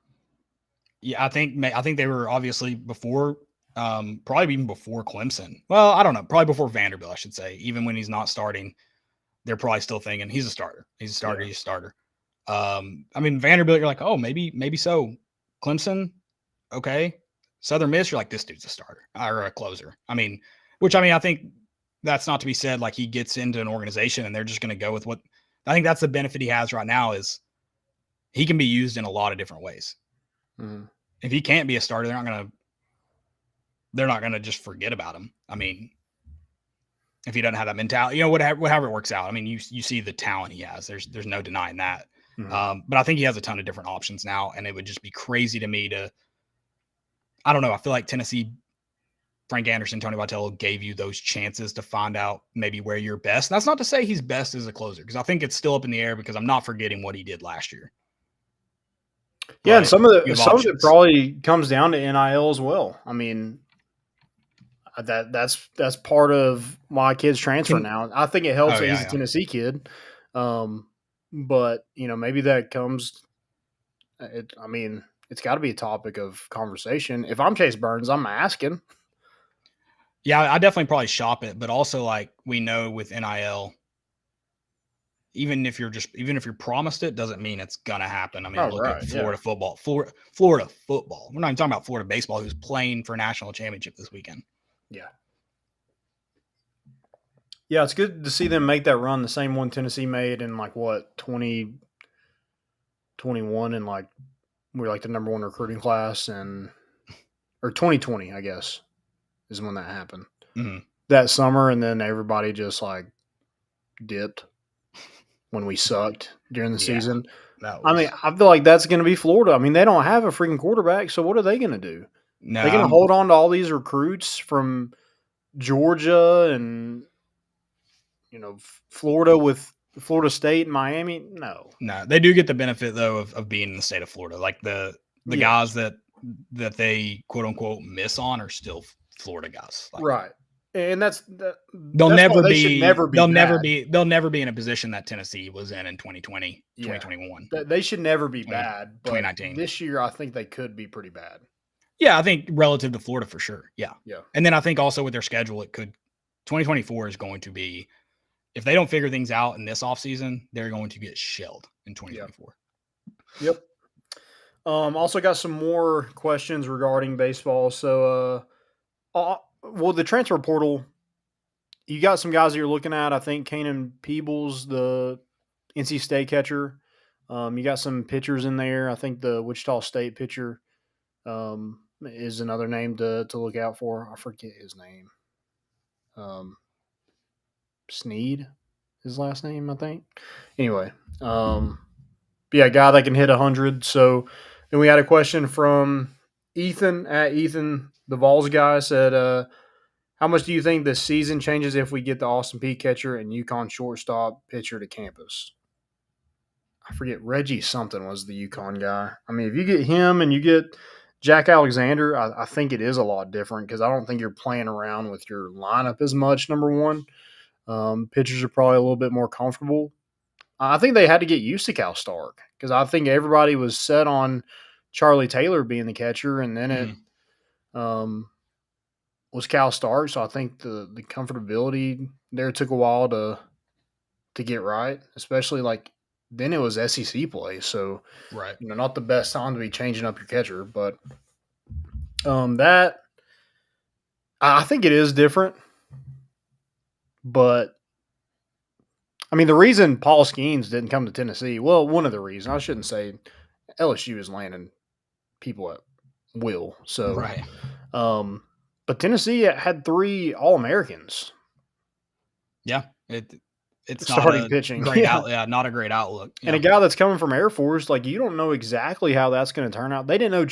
Yeah, I think they were obviously before, probably even before Clemson. Well, I don't know, probably before Vanderbilt, I should say. Even when he's not starting, they're probably still thinking he's a starter. He's a starter. Yeah. He's a starter. I mean, Vanderbilt, you're like, oh, maybe so. Clemson, okay. Southern Miss, you're like, this dude's a starter or a closer. I think that's not to be said. Like he gets into an organization and they're just going to go with what. I think that's the benefit he has right now is he can be used in a lot of different ways. Mm-hmm. If he can't be a starter, they're not gonna just forget about him. I mean, if he doesn't have that mentality, whatever it works out. I mean, you see the talent he has. There's no denying that. Mm-hmm. But I think he has a ton of different options now, and it would just be crazy to me I don't know. I feel like Tennessee Frank Anderson, Tony Vitello gave you those chances to find out maybe where you're best. And that's not to say he's best as a closer, because I think it's still up in the air because I'm not forgetting what he did last year. Yeah, and But some of you have it options. probably comes down to NIL as well. I mean, that's part of why kids transfer now. I think it helps Oh, that yeah, he's a yeah. Tennessee kid, but maybe that comes. I mean, it's got to be a topic of conversation. If I'm Chase Burns, I'm asking. Yeah, I definitely probably shop it, but also like we know with NIL, even if you're promised it, doesn't mean it's gonna happen. I mean, Oh, look right, at yeah. Florida football. Florida football. We're not even talking about Florida baseball, who's playing for a national championship this weekend. Yeah. Yeah, it's good to see them make that run, the same one Tennessee made in 2021, and we're like the number one recruiting class, or 2020, I guess, is when that happened. Mm-hmm. That summer, and then everybody just dipped when we sucked during the season. I mean, I feel like that's going to be Florida. I mean, they don't have a freaking quarterback, so what are they going to do? No, They're going to hold on to all these recruits from Georgia and Florida with Florida State and Miami. No, they do get the benefit though of being in the state of Florida. Like the guys that they quote unquote miss on are still Florida guys, right? And they'll never be they'll never be in a position that Tennessee was in 2020, 2021. They should never be bad. But 2019. This year, I think they could be pretty bad. Yeah, I think relative to Florida for sure. Yeah. Yeah. And then I think also with their schedule, 2024 is going to be, if they don't figure things out in this offseason, they're going to get shelled in 2024. Yep. Also got some more questions regarding baseball. So, the transfer portal, you got some guys that you're looking at. I think Kanan Peebles, the NC State catcher. You got some pitchers in there. I think the Wichita State pitcher is another name to look out for. I forget his name. Sneed, his last name, I think. Anyway, a guy that can hit 100. So then we had a question from Ethan at Ethan, the Vols guy, said, how much do you think the season changes if we get the Austin Peay catcher and UConn shortstop pitcher to campus? I forget, Reggie something was the UConn guy. I mean, if you get him and you get Jack Alexander, I think it is a lot different because I don't think you're playing around with your lineup as much, number one. Pitchers are probably a little bit more comfortable. I think they had to get used to Cal Stark because I think everybody was set on Charlie Taylor being the catcher, and then it was Cal Stark. So I think the comfortability there took a while to get right, especially then it was SEC play. So right, not the best time to be changing up your catcher, but that I think it is different. But I mean, the reason Paul Skeens didn't come to Tennessee, well, one of the reasons, I shouldn't say LSU is landing people at will. So, right. But Tennessee had 3 All-Americans. Yeah. It's starting not pitching. Great not a great outlook. And a guy that's coming from Air Force, you don't know exactly how that's going to turn out. They didn't know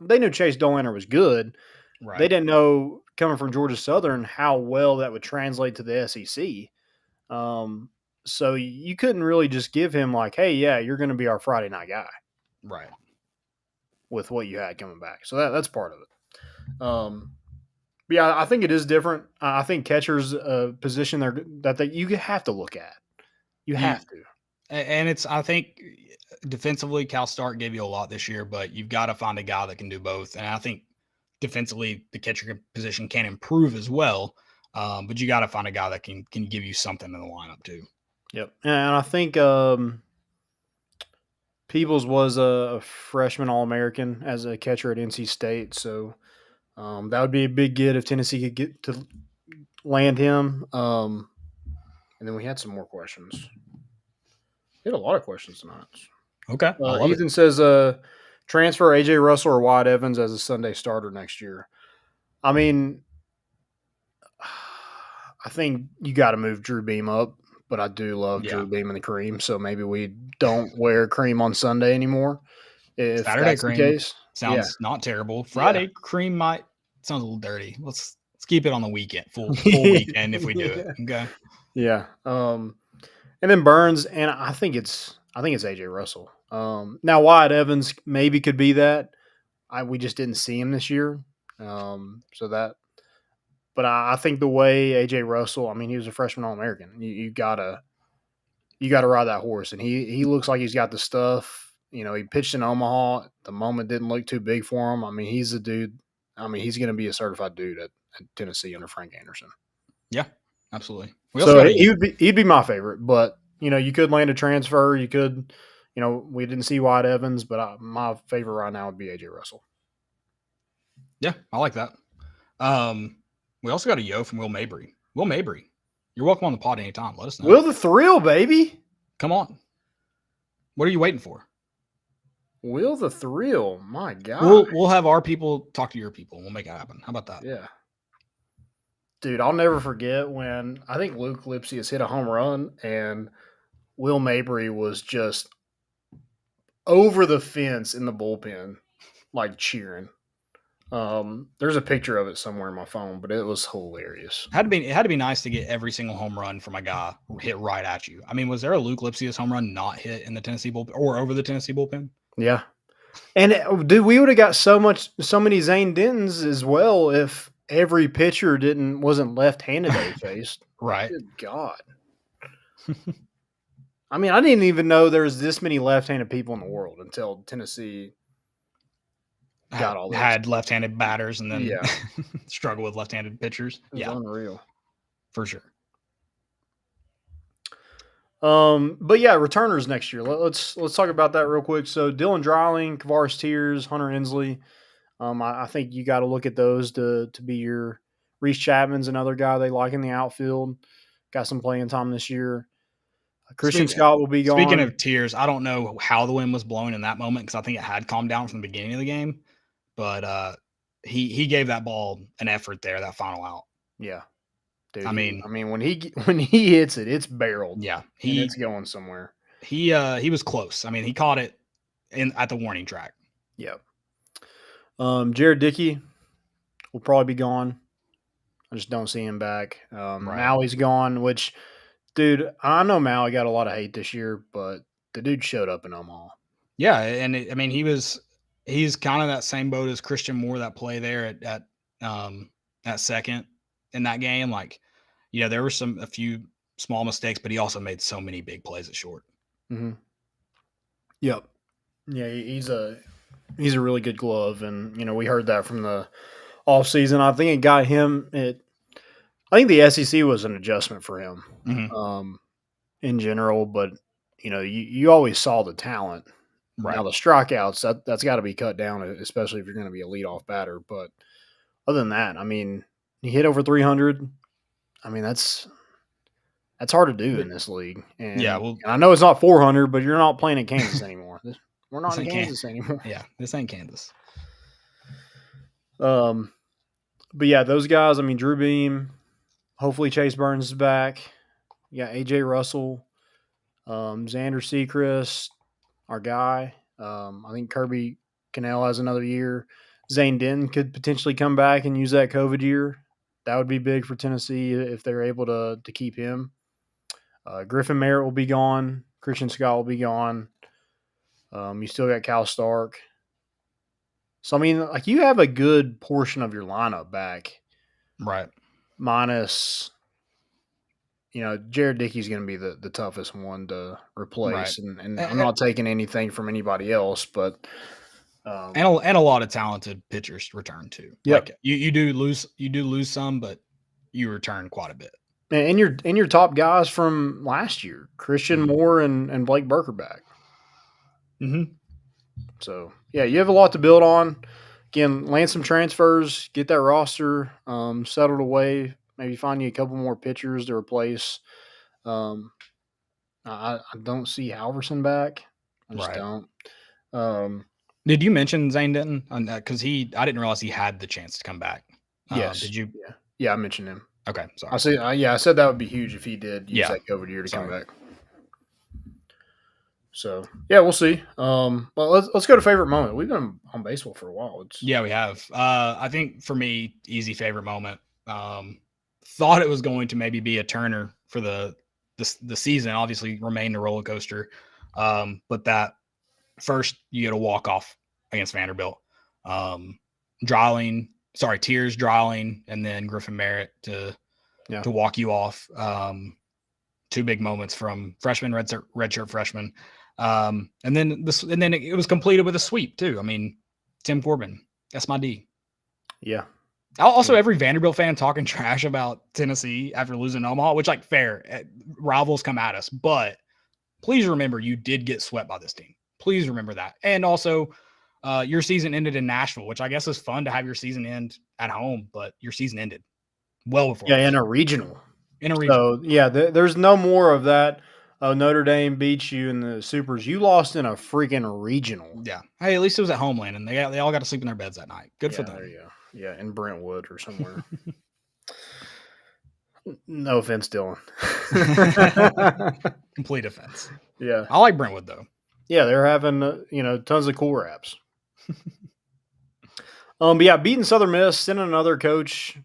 they knew Chase Dolander was good. Right. They didn't know, coming from Georgia Southern, how well that would translate to the SEC. So you couldn't really just give him hey, yeah, you're going to be our Friday night guy. Right. With what you had coming back. So that's part of it. But yeah, I think it is different. I think catcher's a position that you have to look at. You have to. And I think defensively, Cal Stark gave you a lot this year, but you've got to find a guy that can do both. And I think defensively, the catcher position can improve as well. But you got to find a guy that can give you something in the lineup too. Yep. And I think Peebles was a freshman All-American as a catcher at NC State. So that would be a big get if Tennessee could get to land him. And then we had some more questions. We had a lot of questions tonight. Okay. Ethan says, transfer AJ Russell or Wyatt Evans as a Sunday starter next year. I mean, I think you got to move Drew Beam up, but I do love Drew Beam and the cream, so maybe we don't wear cream on Sunday anymore. If Saturday that's cream the case. Sounds not terrible. Friday cream sounds a little dirty. Let's keep it on the weekend, full weekend if we do it. Okay. Yeah. And then Burns, and I think it's AJ Russell. Now Wyatt Evans maybe could be that. We just didn't see him this year. But I think the way AJ Russell, I mean, he was a freshman All-American. You gotta ride that horse, and he looks like he's got the stuff. You know, he pitched in Omaha. The moment didn't look too big for him. I mean, he's a dude. I mean, he's going to be a certified dude at Tennessee under Frank Anderson. Yeah, absolutely. He'd be my favorite, but you know, you could land a transfer. You could, you know, we didn't see Wyatt Evans, but my favorite right now would be AJ Russell. Yeah, I like that. We also got a yo from Will Mabry. Will Mabry, you're welcome on the pod anytime. Let us know. Will the Thrill, baby. Come on. What are you waiting for? Will the Thrill. My God. We'll have our people talk to your people. We'll make it happen. How about that? Yeah. Dude, I'll never forget when I think Luke Lipsius hit a home run and Will Mabry was just over the fence in the bullpen, like cheering. There's a picture of it somewhere in my phone, but it was hilarious. It had to be nice to get every single home run from a guy hit right at you. I mean, was there a Luke Lipsius home run not hit in the Tennessee bullpen or over the Tennessee bullpen? Yeah. And dude, we would have got so many Zane Dentons as well if every pitcher wasn't left-handed they faced. Right. Good God. I mean, I didn't even know there was this many left-handed people in the world until Tennessee had left-handed batters and then struggle with left-handed pitchers. It was unreal. For sure. But yeah, returners next year. Let's talk about that real quick. So Dylan Dreiling, Kavaris Tears, Hunter Inslee. I think you got to look at those to be your Reese Chapman's another guy they like in the outfield. Got some playing time this year. Christian Scott will be gone. Speaking of Tears, I don't know how the wind was blowing in that moment because I think it had calmed down from the beginning of the game. But he gave that ball an effort there, that final out. Yeah. Dude, I mean when he hits it, it's barreled. Yeah. It's going somewhere. He was close. I mean, he caught it at the warning track. Yep. Jared Dickey will probably be gone. I just don't see him back. Right. Maui's gone, which, dude, I know Maui got a lot of hate this year, but the dude showed up in Omaha. Yeah, and he's kind of that same boat as Christian Moore, that play there at second in that game. Like, you know, there were a few small mistakes, but he also made so many big plays at short. Mm-hmm. Yep. Yeah, he's a really good glove, and you know we heard that from the offseason. I think it got him. I think the SEC was an adjustment for him, in general. But you know, you always saw the talent. Right. Now the strikeouts that's got to be cut down, especially if you're going to be a leadoff batter. But other than that, I mean, he hit over 300. I mean, that's hard to do in this league. And, and I know it's not 400, but you're not playing in Kansas anymore. We're not in Kansas anymore. Yeah, this ain't Kansas. But yeah, those guys. I mean, Drew Beam. Hopefully, Chase Burns is back. You got AJ Russell, Xander Sechrist, our guy. I think Kirby Cannell has another year. Zane Denton could potentially come back and use that COVID year. That would be big for Tennessee if they're able to keep him. Griffin Merritt will be gone. Christian Scott will be gone. You still got Cal Stark. So, I mean, like, you have a good portion of your lineup back. Right. Minus, you know, Jared Dickey's going to be the toughest one to replace. Right. And I'm not taking anything from anybody else, but and a lot of talented pitchers return too. Yep. Like you do lose some, but you return quite a bit. And your top guys from last year, Christian Moore and Blake Berkerback. Mm-hmm. So yeah, you have a lot to build on. Again, land some transfers, get that roster settled away. Maybe find you a couple more pitchers to replace. I don't see Halverson back. I just don't. Did you mention Zane Denton? Because I didn't realize he had the chance to come back. Yes. Did you? Yeah, I mentioned him. Okay, sorry. I said that would be huge if he did use that COVID year to come back. So yeah, we'll see. Well, let's go to favorite moment. We've been on baseball for a while. We have. I think for me, easy favorite moment Thought it was going to maybe be a turner for the season. Obviously, remained a roller coaster. But that first, you get a walk off against Vanderbilt. Tears Drawling, and then Griffin Merritt to walk you off. Two big moments from freshman, redshirt freshman. And then it was completed with a sweep too. I mean, Tim Corbin, that's my D. Yeah. Also, every Vanderbilt fan talking trash about Tennessee after losing Omaha, which, like, fair, rivals come at us, but please remember you did get swept by this team. Please remember that. And also, your season ended in Nashville, which I guess is fun to have your season end at home, but your season ended well before. Yeah, in a regional. So, yeah, there's no more of that. Oh, Notre Dame beats you in the Supers. You lost in a freaking regional. Yeah. Hey, at least it was at Homeland, and they all got to sleep in their beds that night. Good for them. There you go. Yeah, in Brentwood or somewhere. No offense, Dylan. Complete offense. Yeah. I like Brentwood, though. Yeah, they're having, tons of cool raps. But yeah, beating Southern Miss, sending another coach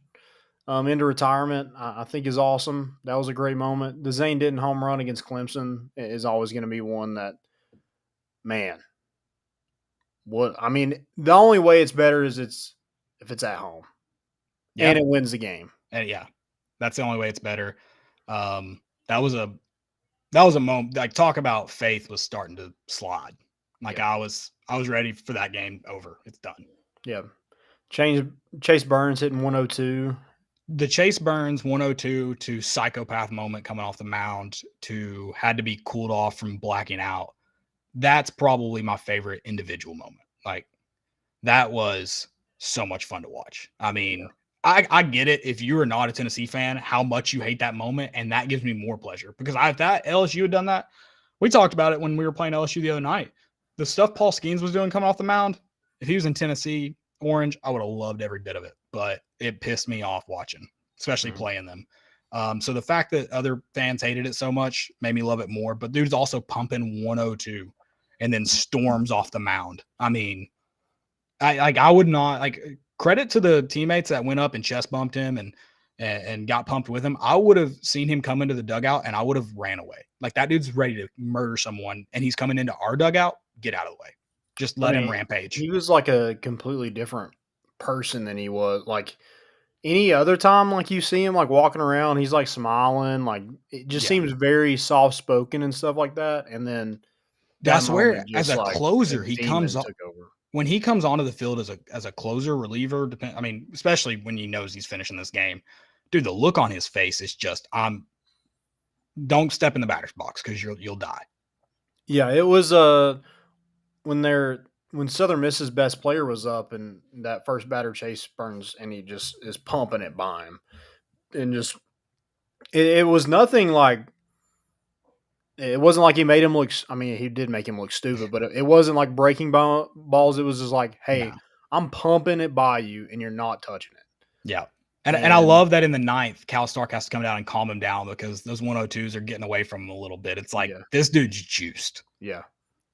into retirement, I think is awesome. That was a great moment. The Zane Denton home run against Clemson is always going to be one that, man, the only way it's better is if it's at home. Yeah. And it wins the game. And yeah, that's the only way it's better. That was a moment, like, talk about faith was starting to slide. Like, I was ready for that game over. It's done. Yeah. Chase Burns hitting 102. The Chase Burns 102 to psychopath moment coming off the mound to had to be cooled off from blacking out. That's probably my favorite individual moment. Like, that was so much fun to watch. I mean, I get it if you are not a Tennessee fan, how much you hate that moment, and that gives me more pleasure. Because if that LSU had done that, we talked about it when we were playing LSU the other night. The stuff Paul Skeens was doing coming off the mound, if he was in Tennessee, Orange, I would have loved every bit of it. But it pissed me off watching, especially playing them. So the fact that other fans hated it so much made me love it more. But dude's also pumping 102 and then storms off the mound. I mean, I would not, like, credit to the teammates that went up and chest bumped him and got pumped with him. I would have seen him come into the dugout and I would have ran away. Like, that dude's ready to murder someone and he's coming into our dugout. Get out of the way. Just let him rampage. He was like a completely different person than he was. Like, any other time, like, you see him, like, walking around, he's, like, smiling. Like, it just seems very soft-spoken and stuff like that. And then that's where, as a closer, he comes up. When he comes onto the field as a closer, reliever, especially when he knows he's finishing this game, dude, the look on his face is just, don't step in the batter's box because you'll die. Yeah, it was when Southern Miss's best player was up and that first batter Chase Burns, and he just is pumping it by him, and just it was nothing like. It wasn't like he made him look. I mean, he did make him look stupid, but it wasn't like breaking balls. It was just like, hey, I'm pumping it by you, and you're not touching it. Yeah. And I love that in the ninth, Cal Stark has to come down and calm him down because those 102s are getting away from him a little bit. It's like, this dude's juiced. Yeah.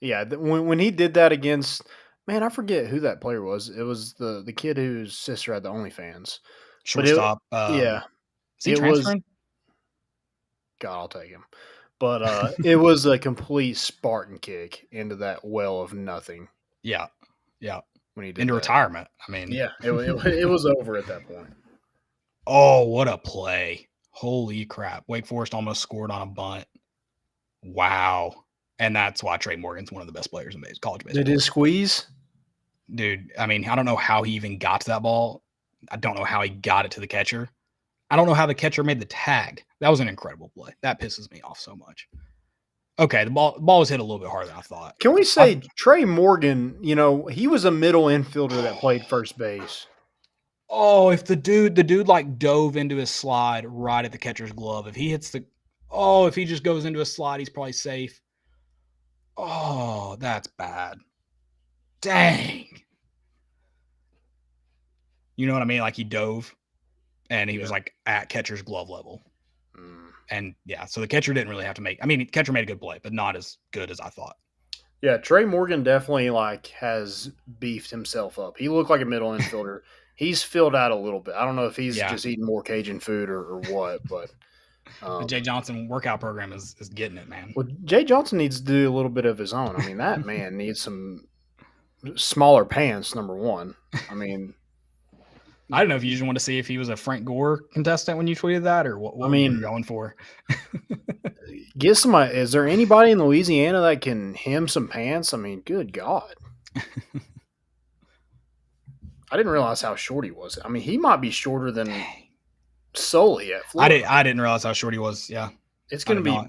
Yeah. When he did that against, man, I forget who that player was. It was the kid whose sister had the OnlyFans. Shortstop. Yeah. Is he transferring? God, I'll take him. But it was a complete Spartan kick into that well of nothing. Yeah. Yeah. When he did into retirement. I mean, yeah, it was over at that point. Oh, what a play. Holy crap. Wake Forest almost scored on a bunt. Wow. And that's why Trey Morgan's one of the best players in college baseball. Did he squeeze? Dude, I mean, I don't know how he even got to that ball. I don't know how he got it to the catcher. I don't know how the catcher made the tag. That was an incredible play. That pisses me off so much. Okay, the ball was hit a little bit harder than I thought. Can we say Trey Morgan, he was a middle infielder that played first base. Oh, if the dude like dove into his slide right at the catcher's glove. If he hits if he just goes into a slide, he's probably safe. Oh, that's bad. Dang. You know what I mean? Like, he dove and he was like at catcher's glove level. And yeah, so the catcher didn't really have to the catcher made a good play, but not as good as I thought. Yeah, Trey Morgan definitely has beefed himself up. He looked like a middle infielder. he's filled out a little bit. I don't know if he's Yeah. just eating more Cajun food or what, but The Jay Johnson workout program is getting it, man. well, Jay Johnson needs to do a little bit of his own. I mean, that man needs some smaller pants. Number one, I mean, I don't know if you just want to see if he was a Frank Gore contestant when you tweeted that, or what you were going for. get somebody. Is there anybody in Louisiana that can hem some pants? I mean, good God. I didn't realize how short he was. I mean, he might be shorter than Sully at Florida. I didn't realize how short he was. Yeah, it's going to be. Not.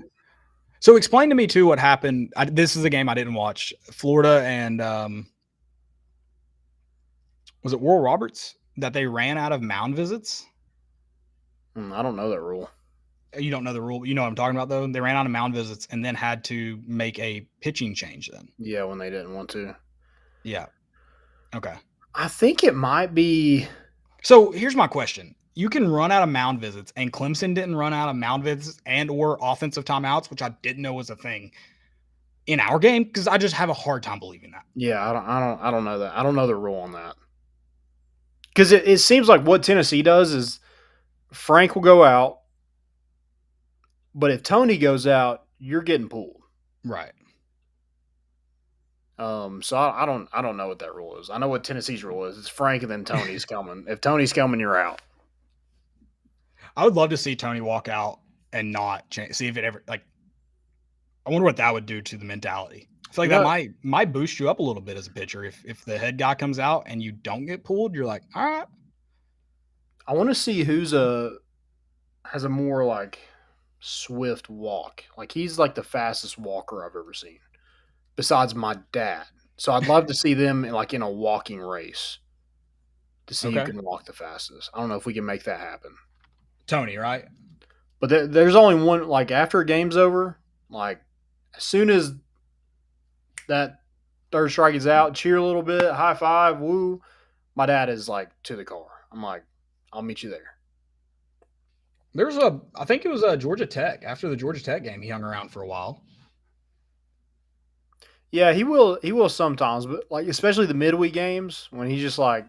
So explain to me too what happened. This is a game I didn't watch. Florida and was it Oral Roberts that they ran out of mound visits? I don't know that rule. You don't know the rule. You know what I'm talking about, though? They ran out of mound visits and then had to make a pitching change then. Yeah, when they didn't want to. Yeah. Okay. I think it might be. So here's my question. You can run out of mound visits, and Clemson didn't run out of mound visits and or offensive timeouts, which I didn't know was a thing in our game, because I just have a hard time believing that. Yeah, I don't know that. I don't know the rule on that. Because it seems like what Tennessee does is Frank will go out, but if Tony goes out, you're getting pulled. Right. So I don't know what that rule is. I know what Tennessee's rule is. It's Frank and then Tony's coming. If Tony's coming, you're out. I would love to see Tony walk out and not change. See if it ever I wonder what that would do to the mentality. I feel like that might boost you up a little bit as a pitcher. If the head guy comes out and you don't get pulled, you're like, all right. I want to see who's has a more like swift walk. Like he's like the fastest walker I've ever seen, besides my dad. So I'd love to see them like in a walking race to see who can walk the fastest. I don't know if we can make that happen. Tony, right? But there's only one. Like after a game's over, like as soon as that third strike is out, cheer a little bit, high five, woo. My dad is like to the car. I'm like, I'll meet you there. I think it was Georgia Tech. After the Georgia Tech game, he hung around for a while. Yeah, he will sometimes, but like especially the midweek games when he's just like,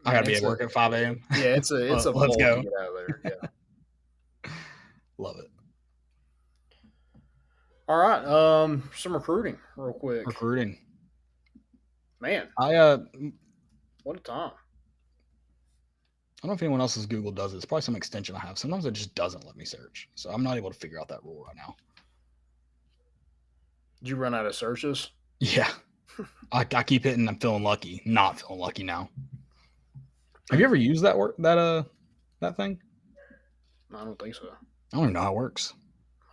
I gotta be at work at 5 a.m. Yeah, it's a let's go. To get out of there. Yeah. Love it. All right, some recruiting real quick. Recruiting, man. What a time. I don't know if anyone else's Google does it. It's probably some extension I have. Sometimes it just doesn't let me search, so I'm not able to figure out that rule right now. Did you run out of searches? Yeah, I keep hitting. I'm feeling lucky. Not feeling lucky now. Have you ever used that that thing? I don't think so. I don't even know how it works.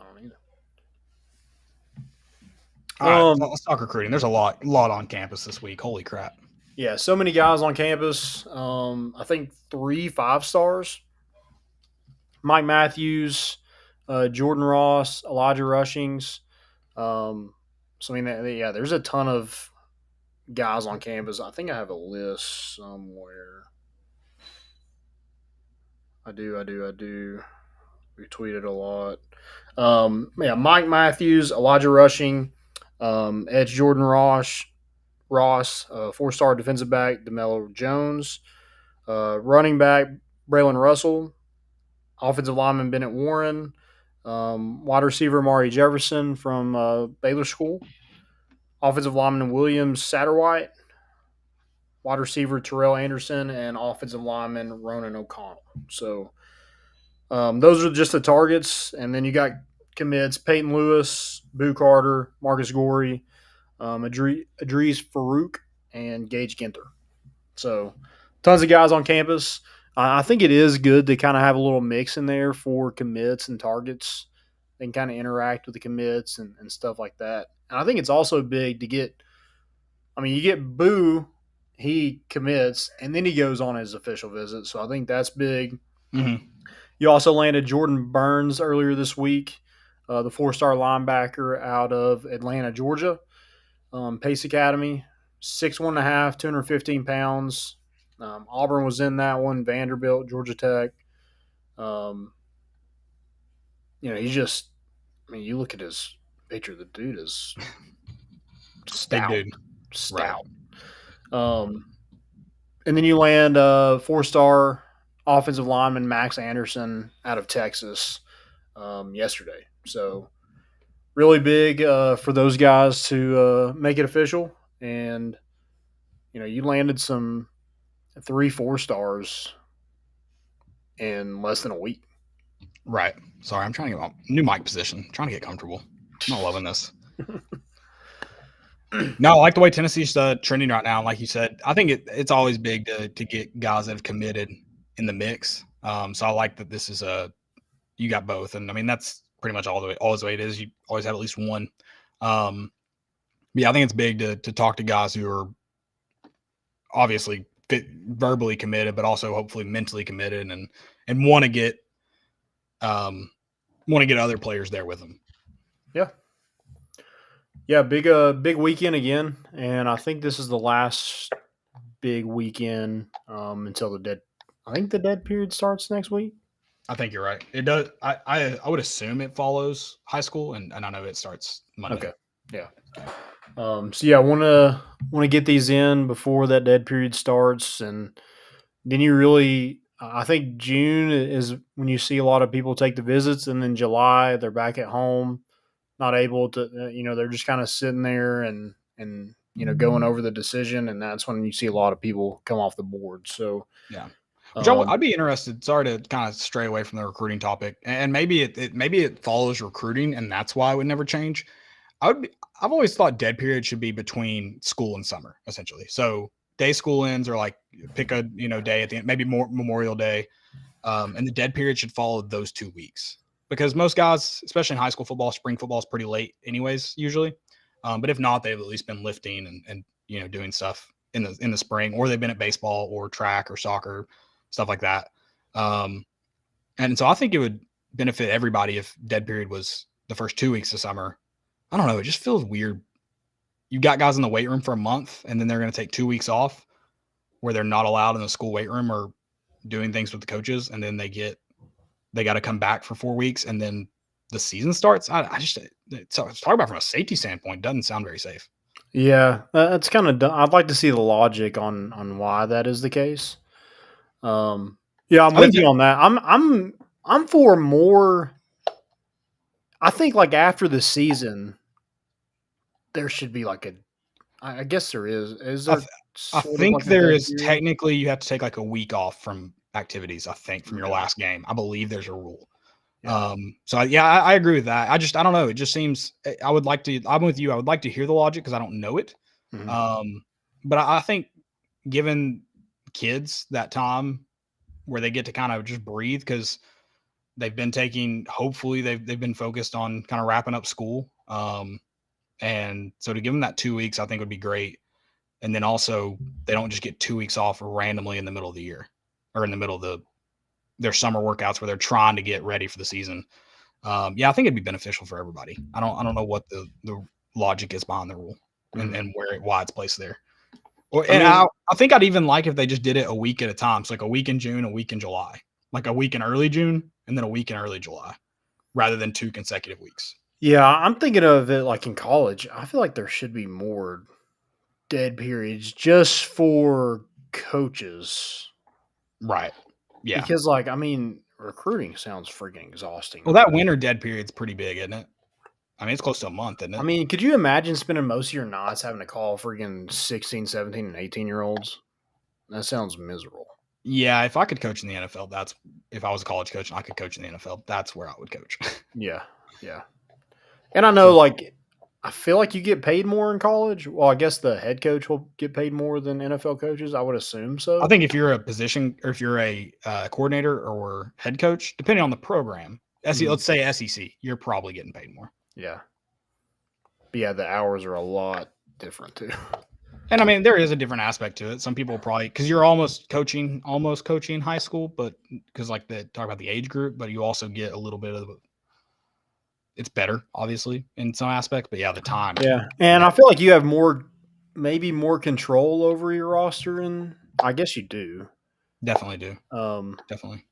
I don't either. All right, let's talk recruiting. There's a lot on campus this week. Holy crap. Yeah, so many guys on campus. I think 3 5-stars. Mike Matthews, Jordan Ross, Elijah Rushings. So, I mean, yeah, there's a ton of guys on campus. I think I have a list somewhere. I do. We tweeted a lot. Yeah, Mike Matthews, Elijah Rushing, Edge Jordan Ross, 4-star defensive back, DeMello Jones, running back, Braylon Russell, offensive lineman, Bennett Warren, wide receiver, Mari Jefferson from Baylor School, offensive lineman, William Satterwhite, wide receiver, Terrell Anderson, and offensive lineman, Ronan O'Connell. So those are just the targets. And then you got commits, Peyton Lewis, Boo Carter, Marcus Gorey, Idris Farouk, and Gage Ginter. So tons of guys on campus. I think it is good to kind of have a little mix in there for commits and targets and kind of interact with the commits and stuff like that. And I think it's also big to get – I mean, you get Boo, he commits, and then he goes on his official visit. So I think that's big. Mm-hmm. You also landed Jordan Burns earlier this week, the 4-star linebacker out of Atlanta, Georgia. Pace Academy, 6'1.5", 215 pounds. Auburn was in that one, Vanderbilt, Georgia Tech. He's just – I mean, you look at his picture, the dude is stout. Big dude. Stout. Right. And then you land a 4-star offensive lineman, Max Anderson, out of Texas yesterday. So really big for those guys to make it official. And, you landed some 3-4 stars in less than a week. Right. Sorry, I'm trying to get my new mic position. Trying to get comfortable. I'm not loving this. No, I like the way Tennessee's trending right now. Like you said, I think it's always big to get guys that have committed in the mix. So I like that this is you got both, and I mean that's pretty much always the way it is. You always have at least one. But yeah, I think it's big to talk to guys who are obviously verbally committed, but also hopefully mentally committed, and want to get other players there with them. Yeah. Yeah, big weekend again, and I think this is the last big weekend until the dead. I think the dead period starts next week. I think you're right. It does. I would assume it follows high school, and I know it starts Monday. Okay. Yeah. So yeah, I want to get these in before that dead period starts, and then you really. I think June is when you see a lot of people take the visits, and then July they're back at home, not able to. They're just kind of sitting there and going over the decision, and that's when you see a lot of people come off the board. So yeah. Which I'd be interested. Sorry to kind of stray away from the recruiting topic, and maybe it follows recruiting, and that's why it would never change. I've always thought dead period should be between school and summer, essentially. So day school ends, or like pick a day at the end, maybe more Memorial Day, and the dead period should follow those 2 weeks, because most guys, especially in high school football, spring football is pretty late, anyways, usually. But if not, they've at least been lifting and doing stuff in the spring, or they've been at baseball or track or soccer, stuff like that. And so I think it would benefit everybody if dead period was the first 2 weeks of summer. I don't know. It just feels weird. You got guys in the weight room for a month, and then they're going to take 2 weeks off where they're not allowed in the school weight room or doing things with the coaches. And then they got to come back for 4 weeks, and then the season starts. Talk about from a safety standpoint, doesn't sound very safe. Yeah, that's kind of. I'd like to see the logic on why that is the case. Yeah, I'm with you on that. I'm for more. I think like after the season, there should be like a. I guess there is. Is there? I think there is technically you have to take like a week off from activities. I think from your last game. I believe there's a rule. Yeah. So yeah, I agree with that. I don't know. It just seems I'm with you. I would like to hear the logic because I don't know it. Mm-hmm. But I think given kids that time where they get to kind of just breathe, because they've been hopefully they've been focused on kind of wrapping up school. And so to give them that 2 weeks, I think would be great. And then also they don't just get 2 weeks off randomly in the middle of the year or in the middle of their summer workouts where they're trying to get ready for the season. Yeah, I think it'd be beneficial for everybody. I don't know what the logic is behind the rule and why it's placed there. I think I'd even like if they just did it a week at a time. So like a week in June, a week in July, like a week in early June, and then a week in early July, rather than 2 consecutive weeks. Yeah, I'm thinking of it like in college. I feel like there should be more dead periods just for coaches. Right. Yeah. Because recruiting sounds freaking exhausting. Well, that winter dead period's pretty big, isn't it? I mean, it's close to a month, isn't it? I mean, could you imagine spending most of your nights having to call freaking 16, 17, and 18-year-olds? That sounds miserable. Yeah, if I could coach in the NFL, if I was a college coach and I could coach in the NFL, that's where I would coach. Yeah. And I know, I feel like you get paid more in college. Well, I guess the head coach will get paid more than NFL coaches. I would assume so. I think if you're a position or if you're a coordinator or head coach, depending on the program, let's say SEC, you're probably getting paid more. Yeah. But yeah, the hours are a lot different too. And I mean, there is a different aspect to it. Some people probably, because you're almost coaching high school, but because talk about the age group, but you also get a little bit of it's better, obviously, in some aspects, but yeah, the time. Yeah. And I feel like you have maybe more control over your roster, and I guess you do. Definitely do. Definitely.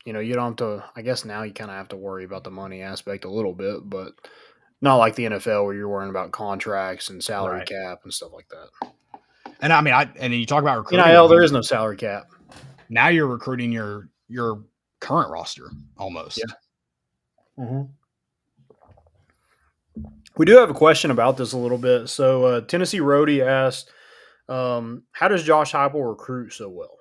You don't have to, I guess now you kind of have to worry about the money aspect a little bit, but not like the NFL where you're worrying about contracts and salary cap and stuff like that. And I mean, and you talk about recruiting. NIL, there is no salary cap. Now you're recruiting your current roster almost. Yeah. Mm-hmm. We do have a question about this a little bit. So Tennessee Roadie asked, how does Josh Heupel recruit so well?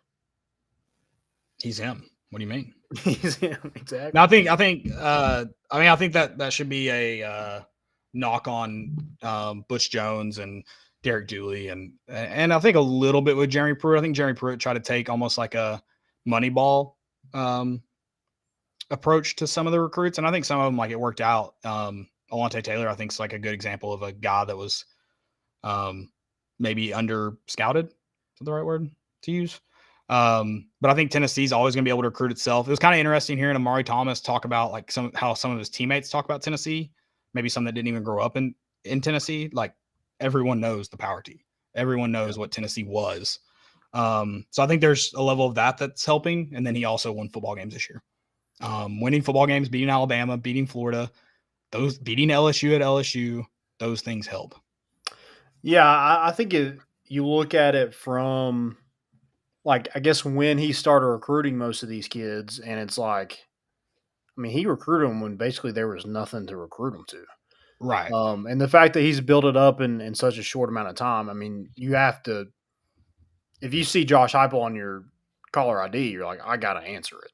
He's him. What do you mean? He's him, exactly. Now, I think that should be a knock on Butch Jones and Derek Dooley and I think a little bit with Jeremy Pruitt. I think Jeremy Pruitt tried to take almost like a Moneyball approach to some of the recruits, and I think some of them like it worked out. Alontae Taylor, I think, is like a good example of a guy that was maybe under scouted. Is that the right word to use? But I think Tennessee's always going to be able to recruit itself. It was kind of interesting hearing Amari Thomas talk about like how some of his teammates talk about Tennessee, maybe some that didn't even grow up in Tennessee. Like everyone knows the power T. Everyone knows what Tennessee was. So I think there's a level of that's helping. And then he also won football games this year. Winning football games, beating Alabama, beating Florida, beating LSU at LSU, those things help. Yeah, I think you look at it from like, I guess when he started recruiting most of these kids, and it's like, I mean, he recruited them when basically there was nothing to recruit them to. Right. And the fact that he's built it up in such a short amount of time, I mean, you have to, if you see Josh Heupel on your caller ID, you're like, I got to answer it.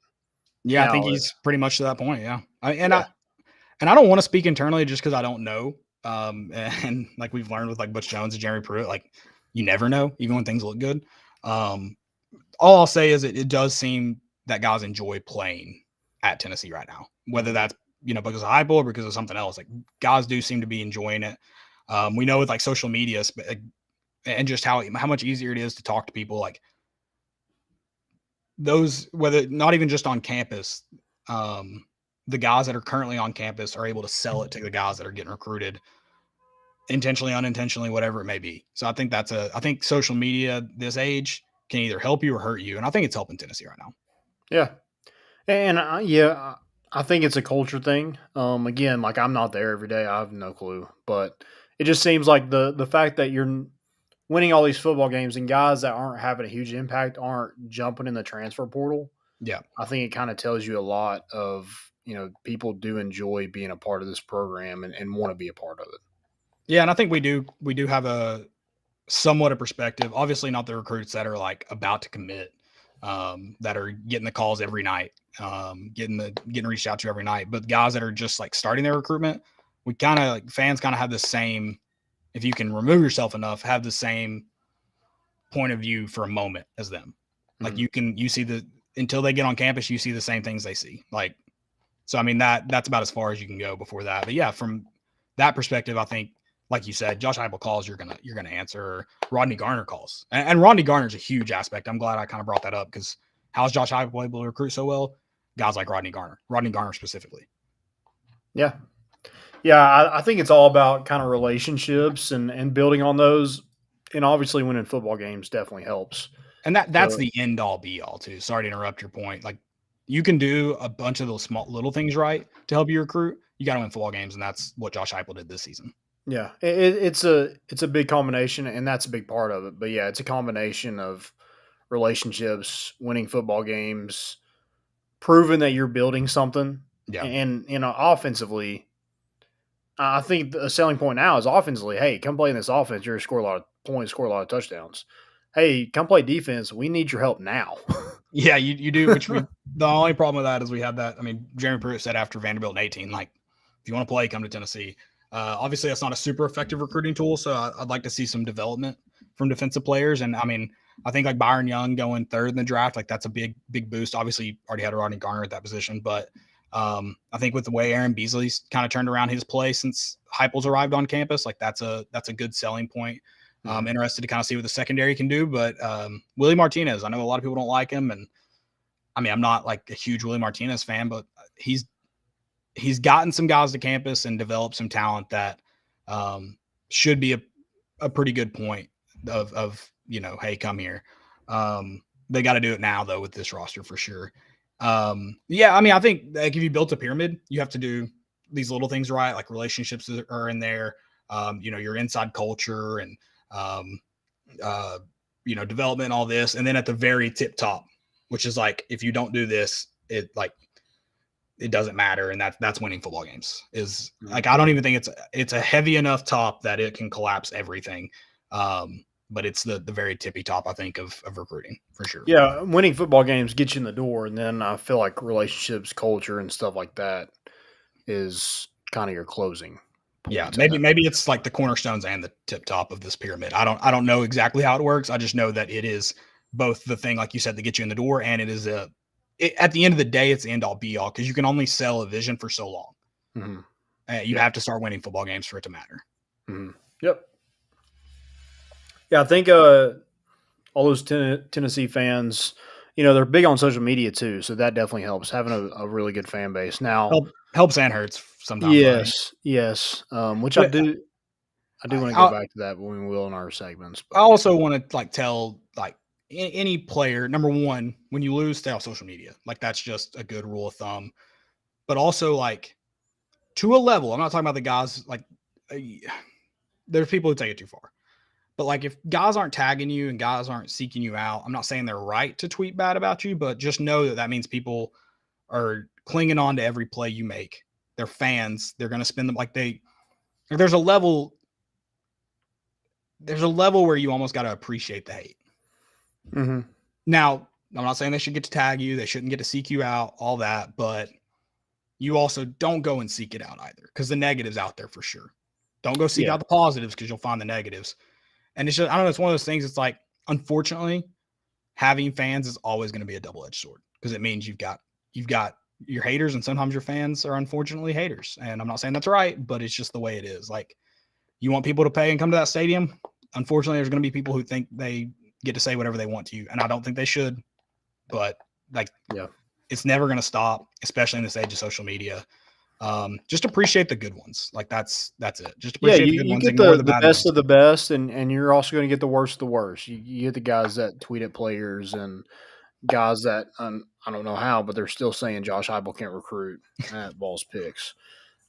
Yeah, I think he's pretty much to that point. Yeah. I don't want to speak internally just because I don't know. And like we've learned with like Butch Jones and Jeremy Pruitt, like you never know, even when things look good. All I'll say is it does seem that guys enjoy playing at Tennessee right now, whether that's, because of Heupel or because of something else. Like guys do seem to be enjoying it. We know with like social media and just how much easier it is to talk to people, like those, whether not even just on campus, the guys that are currently on campus are able to sell it to the guys that are getting recruited intentionally, unintentionally, whatever it may be. So I think I think social media this age can either help you or hurt you. And I think it's helping Tennessee right now. Yeah. And I think it's a culture thing. Again, like I'm not there every day. I have no clue, but it just seems like the fact that you're winning all these football games and guys that aren't having a huge impact aren't jumping in the transfer portal. Yeah. I think it kind of tells you a lot of, people do enjoy being a part of this program and want to be a part of it. Yeah. And I think we do have a somewhat of perspective, obviously not the recruits that are like about to commit, that are getting the calls every night, getting reached out to every night, but guys that are just like starting their recruitment, fans kind of have the same, if you can remove yourself enough, have the same point of view for a moment as them. Like you see until they get on campus, you see the same things they see. Like, so, I mean, that's about as far as you can go before that. But yeah, from that perspective, I think, like you said, Josh Heupel calls, you're gonna answer. Or Rodney Garner calls, and Rodney Garner's a huge aspect. I'm glad I kind of brought that up because how's Josh Heupel able to recruit so well? Guys like Rodney Garner specifically. Yeah, I think it's all about kind of relationships and building on those, and obviously winning football games definitely helps. And that's the end all be all too. Sorry to interrupt your point. Like you can do a bunch of those small little things right to help you recruit. You got to win football games, and that's what Josh Heupel did this season. Yeah, it's a big combination, and that's a big part of it. But yeah, it's a combination of relationships, winning football games, proving that you're building something. Yeah, and offensively, I think a selling point now is offensively. Hey, come play in this offense. You're going to score a lot of points, score a lot of touchdowns. Hey, come play defense. We need your help now. Yeah, you do. The only problem with that is we had that. I mean, Jeremy Pruitt said after Vanderbilt in 18, like, if you want to play, come to Tennessee. Obviously, that's not a super effective recruiting tool, so I'd like to see some development from defensive players. And I mean, I think like Byron Young going third in the draft, like that's a big boost. Obviously, you already had Rodney Garner at that position, but I think with the way Aaron Beasley's kind of turned around his play since Heupel's arrived on campus, like that's a good selling point. I'm interested to kind of see what the secondary can do, but Willie Martinez, I know a lot of people don't like him, and I mean, I'm not like a huge Willie Martinez fan, but he's gotten some guys to campus and developed some talent that should be a pretty good point of hey, come here. They got to do it now though with this roster for sure. Yeah, I mean, I think like if you built a pyramid, you have to do these little things right, like relationships are in there. Your inside culture and development, all this, and then at the very tip top, which is like, if you don't do this, it doesn't matter, and that's winning football games. Is like, I don't even think it's a heavy enough top that it can collapse everything. But it's the very tippy top, I think, of recruiting for sure. Yeah, winning football games get you in the door, and then I feel like relationships, culture, and stuff like that is kind of your closing. Yeah, maybe it's like the cornerstones and the tip top of this pyramid. I don't know exactly how it works. I just know that it is both the thing, like you said, that get you in the door, and it is at the end of the day, it's the end all be all, because you can only sell a vision for so long. Mm-hmm. You have to start winning football games for it to matter. Mm-hmm. Yep. Yeah, I think all those Tennessee fans, they're big on social media too, so that definitely helps, having a really good fan base. Now, helps and hurts sometimes. Yes. Which I do want to go back to that when we will in our segments. But I also want to tell any player, number one, when you lose, stay off social media. That's just a good rule of thumb. But also to a level, I'm not talking about the guys there's people who take it too far. But if guys aren't tagging you and guys aren't seeking you out, I'm not saying they're right to tweet bad about you, but just know that means people are clinging on to every play you make. They're fans. They're going to spend them there's a level where you almost got to appreciate the hate. Mm-hmm. Now, I'm not saying they should get to tag you. They shouldn't get to seek you out, all that, but you also don't go and seek it out either, because the negatives out there for sure. Don't go seek out the positives, because you'll find the negatives. And it's just, I don't know, it's one of those things. It's unfortunately, having fans is always going to be a double-edged sword, because it means you've got your haters, and sometimes your fans are unfortunately haters. And I'm not saying that's right, but it's just the way it is. You want people to pay and come to that stadium. Unfortunately, there's going to be people who think they get to say whatever they want to you, and I don't think they should. But it's never going to stop, especially in this age of social media. Just appreciate the good ones. That's it. Just appreciate the good ones. You get the best of the best, and you're also going to get the worst of the worst. You get the guys that tweet at players, and guys that I don't know how, but they're still saying Josh Heupel can't recruit at Balls Picks.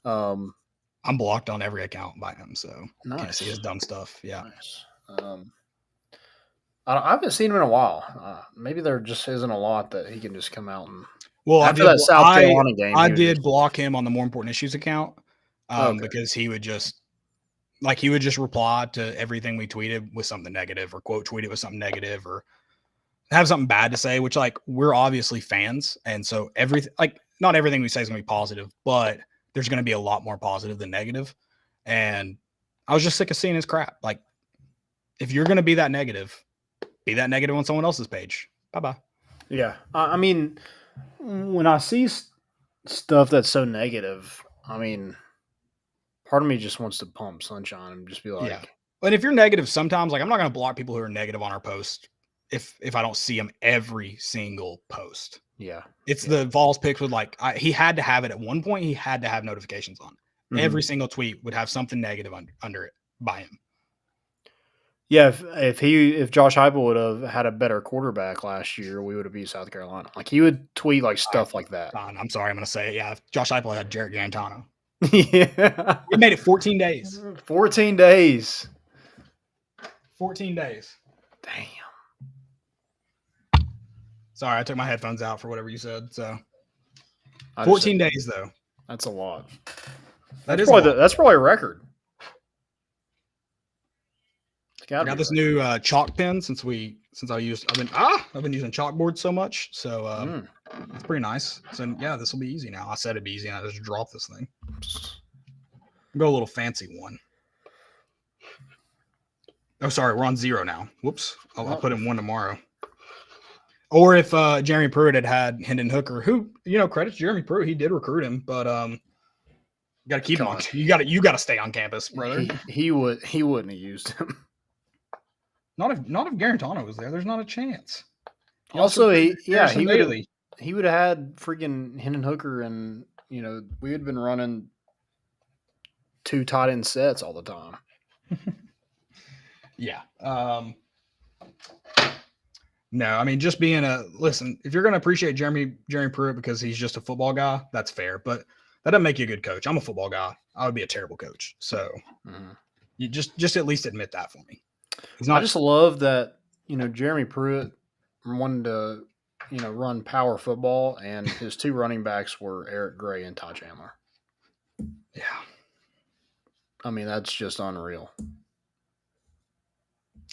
I'm blocked on every account by him, so can't see his dumb stuff. Yeah. Nice. I haven't seen him in a while. Maybe there just isn't a lot that he can just come out and. Well, after that South Carolina game, I did block him on the More Important Issues account because he would just reply to everything we tweeted with something negative, or quote tweet it with something negative, or have something bad to say, which we're obviously fans. And so not everything we say is going to be positive, but there's going to be a lot more positive than negative. And I was just sick of seeing his crap. If you're going to be that negative on someone else's page. Bye-bye. Yeah. I mean, when I see stuff that's so negative, part of me just wants to pump sunshine and just be like, yeah. And if you're negative, sometimes I'm not going to block people who are negative on our post if I don't see them every single post. Yeah. It's the Vols picks with he had to have it at one point. He had to have notifications on. Mm-hmm. Every single tweet would have something negative under it by him. Yeah, if Josh Heupel would have had a better quarterback last year, we would have beat South Carolina. He would tweet stuff like that. I'm sorry, I'm going to say it. Yeah, if Josh Heupel had Jarrett Garantano. Yeah. We made it 14 days. 14 days. 14 days. Damn. Sorry, I took my headphones out for whatever you said. So 14 days, though. That's a lot. That's probably a record. I got this new chalk pen since I've been using chalkboard so much, so it's pretty nice. So yeah, this will be easy now. I said it'd be easy, and I just drop this thing. Go a little fancy one. Oh, sorry, we're on 0 now. Whoops, I'll put in 1 tomorrow. Or if Jeremy Pruitt had Hendon Hooker, who credits Jeremy Pruitt, he did recruit him, but you got to keep him on. You got to stay on campus, brother. He wouldn't have used him. Not if Garantano was there. There's not a chance. He would have had freaking Hendon Hooker, and we had been running 2 tight end sets all the time. Yeah. No, just being listen, if you're going to appreciate Jeremy Pruitt because he's just a football guy, that's fair. But that doesn't make you a good coach. I'm a football guy. I would be a terrible coach. So you just at least admit that for me. I just love that Jeremy Pruitt wanted to, run power football, and his two running backs were Eric Gray and Todd Chandler. Yeah. I mean, that's just unreal.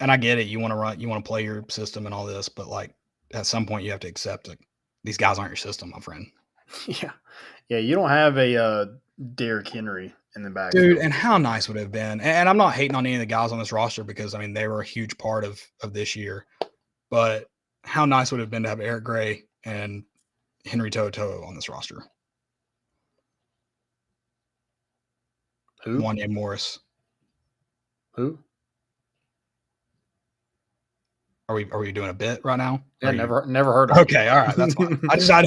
And I get it. You want to play your system and all this, but like at some point you have to accept like these guys aren't your system, my friend. Yeah. Yeah. You don't have a Derrick Henry in the back. Dude, and how nice would it have been? And I'm not hating on any of the guys on this roster because I mean they were a huge part of this year. But how nice would it have been to have Eric Gray and Henry To'oTo'o on this roster? Who? Wanya Morris. Who? Are we doing a bit right now? Yeah, never heard of Okay, all right, that's fine.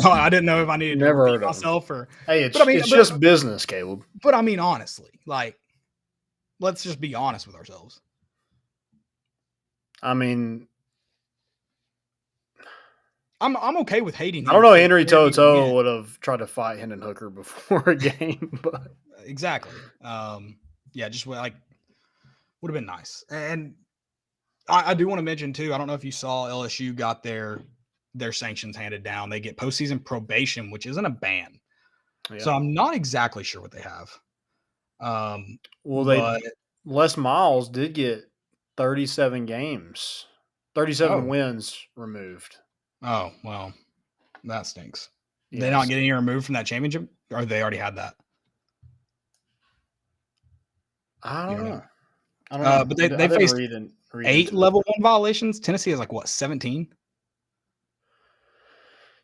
I didn't know if I needed to repeat myself or. Hey, it's just business, Caleb. But I mean, honestly, like, let's just be honest with ourselves. I mean, I'm okay with hating him. I don't know. Henry To'oTo'o would have tried to fight Hendon Hooker before a game, but exactly. Yeah, just like would have been nice. And I do want to mention too. I don't know if you saw LSU got their sanctions handed down. They get postseason probation, which isn't a ban. Yeah. So I'm not exactly sure what they have. Les Miles did get 37 games, 37 wins removed. Oh, well, that stinks. Yes. They not getting removed from that championship, or they already had that? I don't know. But they faced 8 level 1 violations. Tennessee has 17?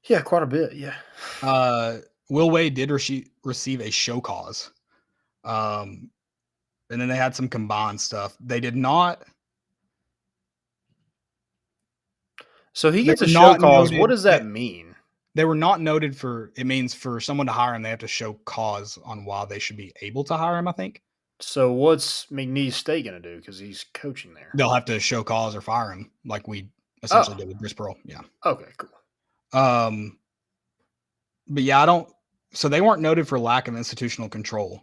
Yeah, quite a bit. Yeah. Will Wade did receive a show cause. And then they had some combined stuff. They did not. So he gets a show cause. What does that mean? They were not noted for. It means for someone to hire him, they have to show cause on why they should be able to hire him, I think. So what's McNeese State going to do? Because he's coaching there. They'll have to show cause or fire him, like we essentially did with Bruce Pearl. Yeah. Okay. Cool. But yeah, I don't. So they weren't noted for lack of institutional control.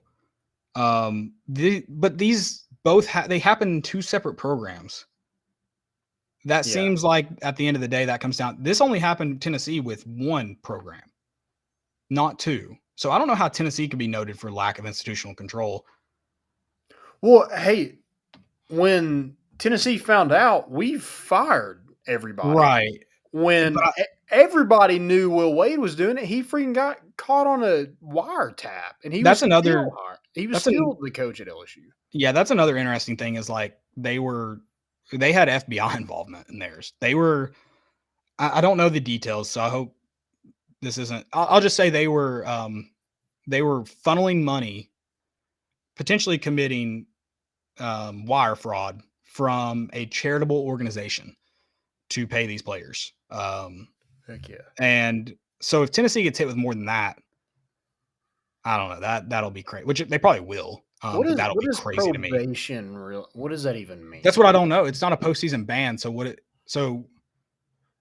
But these both they happen in 2 separate programs. That seems like at the end of the day that comes down. This only happened in Tennessee with 1 program, not 2. So I don't know how Tennessee could be noted for lack of institutional control. Well, hey, when Tennessee found out, we fired everybody. Right. When everybody knew Will Wade was doing it, he freaking got caught on a wiretap, and he was still the coach at LSU. Yeah, that's another interesting thing is they had FBI involvement in theirs. They were, I don't know the details, so I hope this isn't. I'll just say they were funneling money, potentially committing wire fraud from a charitable organization to pay these players. Heck yeah. And so if Tennessee gets hit with more than that, I don't know, that'll be crazy, which they probably will. That'll be crazy to me. What does that even mean? That's what I don't know. It's not a postseason ban. So I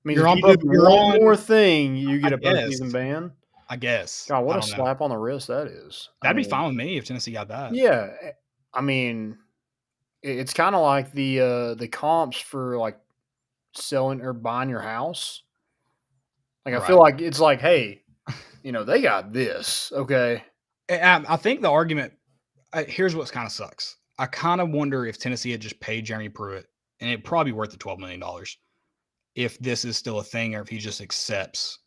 mean, you're on one more thing, you get a postseason ban. I guess. God, what a slap on the wrist that is. That'd be fine with me if Tennessee got that. Yeah, I mean, it's kind of like the comps for selling or buying your house. I feel like it's like, hey, they got this, okay. I think the argument. Here's what kind of sucks. I kind of wonder if Tennessee had just paid Jeremy Pruitt, and it'd probably be worth the $12 million, if this is still a thing or if he just accepts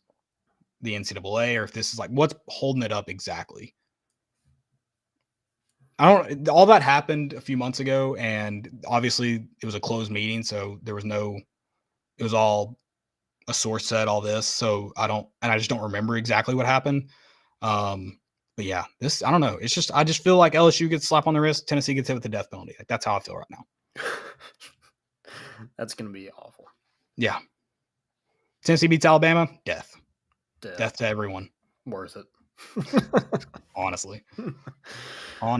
the NCAA, or if this is what's holding it up exactly. All that happened a few months ago, and obviously it was a closed meeting, so it was all a source said all this. So I just don't remember exactly what happened. But yeah, I don't know. It's just, I just feel like LSU gets slapped on the wrist. Tennessee gets hit with the death penalty. That's how I feel right now. That's going to be awful. Yeah. Tennessee beats Alabama. Death to everyone. Worth it. Honestly. All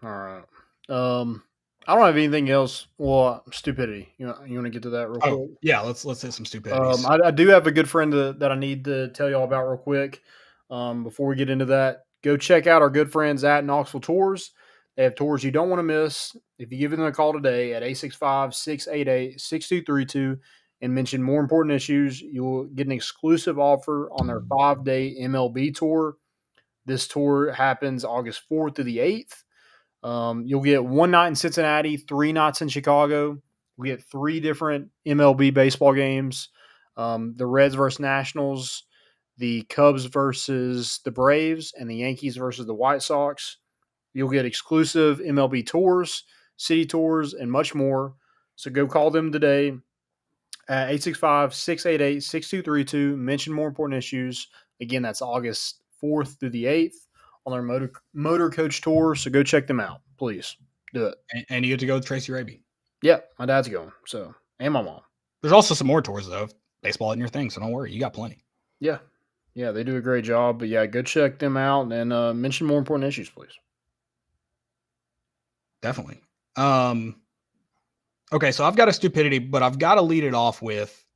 right. I don't have anything else. Well, stupidity. You want to get to that real quick? Yeah. Let's hit some stupidities. I do have a good friend that I need to tell y'all about real quick. Before we get into that, go check out our good friends at Knoxville Tours. They have tours you don't want to miss. If you give them a call today at 865-688-6232 and mention more important issues, you will get an exclusive offer on their 5-day MLB tour. This tour happens August 4th through the 8th. You'll get 1 night in Cincinnati, 3 nights in Chicago. We get 3 different MLB baseball games. The Reds versus Nationals, the Cubs versus the Braves, and the Yankees versus the White Sox. You'll get exclusive MLB tours, city tours, and much more. So go call them today at 865-688-6232. Mention more important issues. Again, that's August 4th through the 8th on their motor coach tour. So go check them out. Please do it. And you get to go with Tracy Raby. Yeah, my dad's going. So, and my mom. There's also some more tours, though. Baseball isn't your thing, so don't worry. You got plenty. Yeah. Yeah, they do a great job. But yeah, go check them out and mention more important issues, please. Definitely. Okay, so I've got a stupidity, but I've got to lead it off with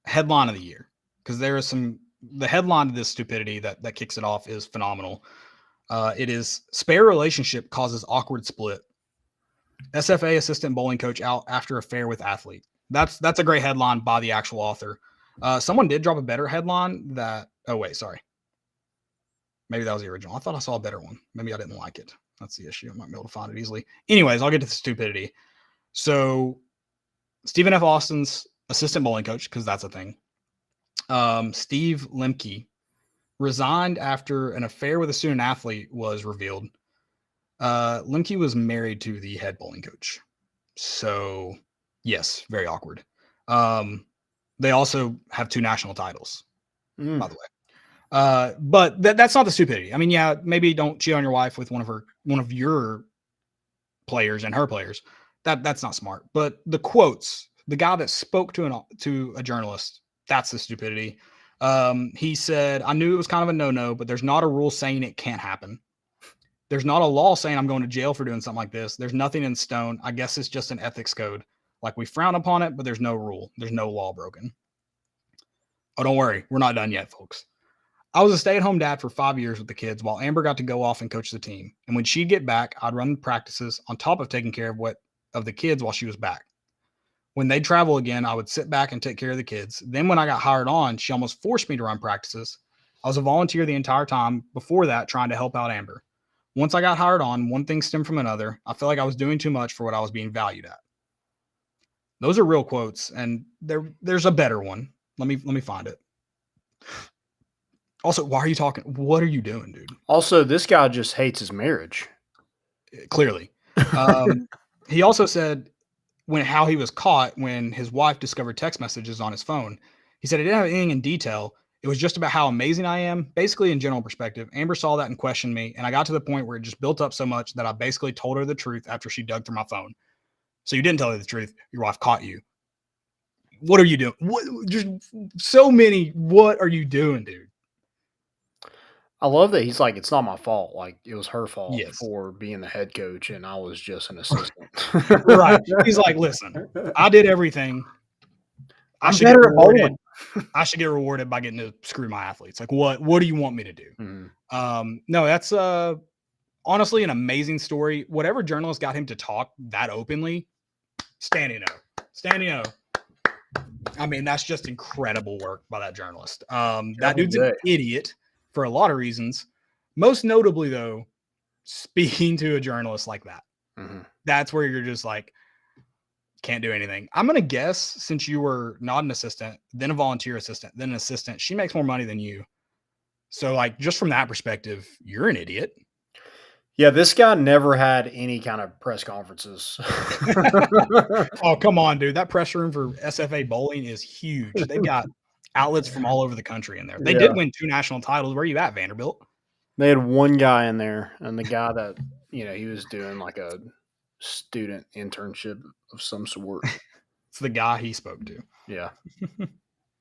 headline of the year, because there is the headline of this stupidity that kicks it off is phenomenal. It is spare relationship causes awkward split. SFA assistant bowling coach out after affair with athlete. That's a great headline by the actual author. Someone did drop a better headline that. Oh wait, sorry. Maybe that was the original. I thought I saw a better one. Maybe I didn't like it. That's the issue. I might be able to find it easily. Anyways, I'll get to the stupidity. So Stephen F. Austin's assistant bowling coach, because that's a thing. Steve Lemke resigned after an affair with a student athlete was revealed. Lemke was married to the head bowling coach. So yes, very awkward. They also have 2 national titles, by the way. But that's not the stupidity. I mean, yeah, maybe don't cheat on your wife with one of your players and her players. That's not smart. But the quotes, the guy that spoke to a journalist, that's the stupidity. He said, "I knew it was kind of a no-no, but there's not a rule saying it can't happen. There's not a law saying I'm going to jail for doing something like this. There's nothing in stone. I guess it's just an ethics code. Like, we frown upon it, but there's no rule. There's no law broken." Oh, don't worry. We're not done yet, folks. "I was a stay-at-home dad for 5 years with the kids while Amber got to go off and coach the team. And when she'd get back, I'd run the practices on top of taking care of the kids while she was back. When they'd travel again, I would sit back and take care of the kids. Then when I got hired on, she almost forced me to run practices. I was a volunteer the entire time before that, trying to help out Amber. Once I got hired on, one thing stemmed from another. I felt like I was doing too much for what I was being valued at." Those are real quotes, and there's a better one. Let me find it. Also, why are you talking? What are you doing, dude? Also, this guy just hates his marriage. Clearly. He also said how he was caught when his wife discovered text messages on his phone. He said, "It didn't have anything in detail. It was just about how amazing I am, basically in general perspective. Amber saw that and questioned me, and I got to the point where it just built up so much that I basically told her the truth after she dug through my phone." So you didn't tell her the truth. Your wife caught you. What are you doing? What? Just so many. What are you doing, dude? I love that he's like, it's not my fault. Like, it was her fault Yes. for being the head coach, and I was just an assistant. Right. He's like, "Listen, I did everything. I'm better at bowling. I should get rewarded by getting to screw my athletes. Like, what do you want me to do?" Mm-hmm. No, that's honestly an amazing story. Whatever journalist got him to talk that openly, standing O. I mean, that's just incredible work by that journalist. That dude's an idiot for a lot of reasons. Most notably, though, speaking to a journalist like that. Mm-hmm. That's where you're just like, can't do anything. I'm going to guess, since you were not an assistant, then a volunteer assistant, then an assistant, she makes more money than you. So, like, just from that perspective, you're an idiot. Yeah, this guy never had any kind of press conferences. Oh, come on, dude. That press room for SFA bowling is huge. They've got outlets from all over the country in there. They did win 2 national titles. Where are you at, Vanderbilt? They had one guy in there, and the guy that, he was doing like a student internship of some sort. It's the guy he spoke to. Yeah.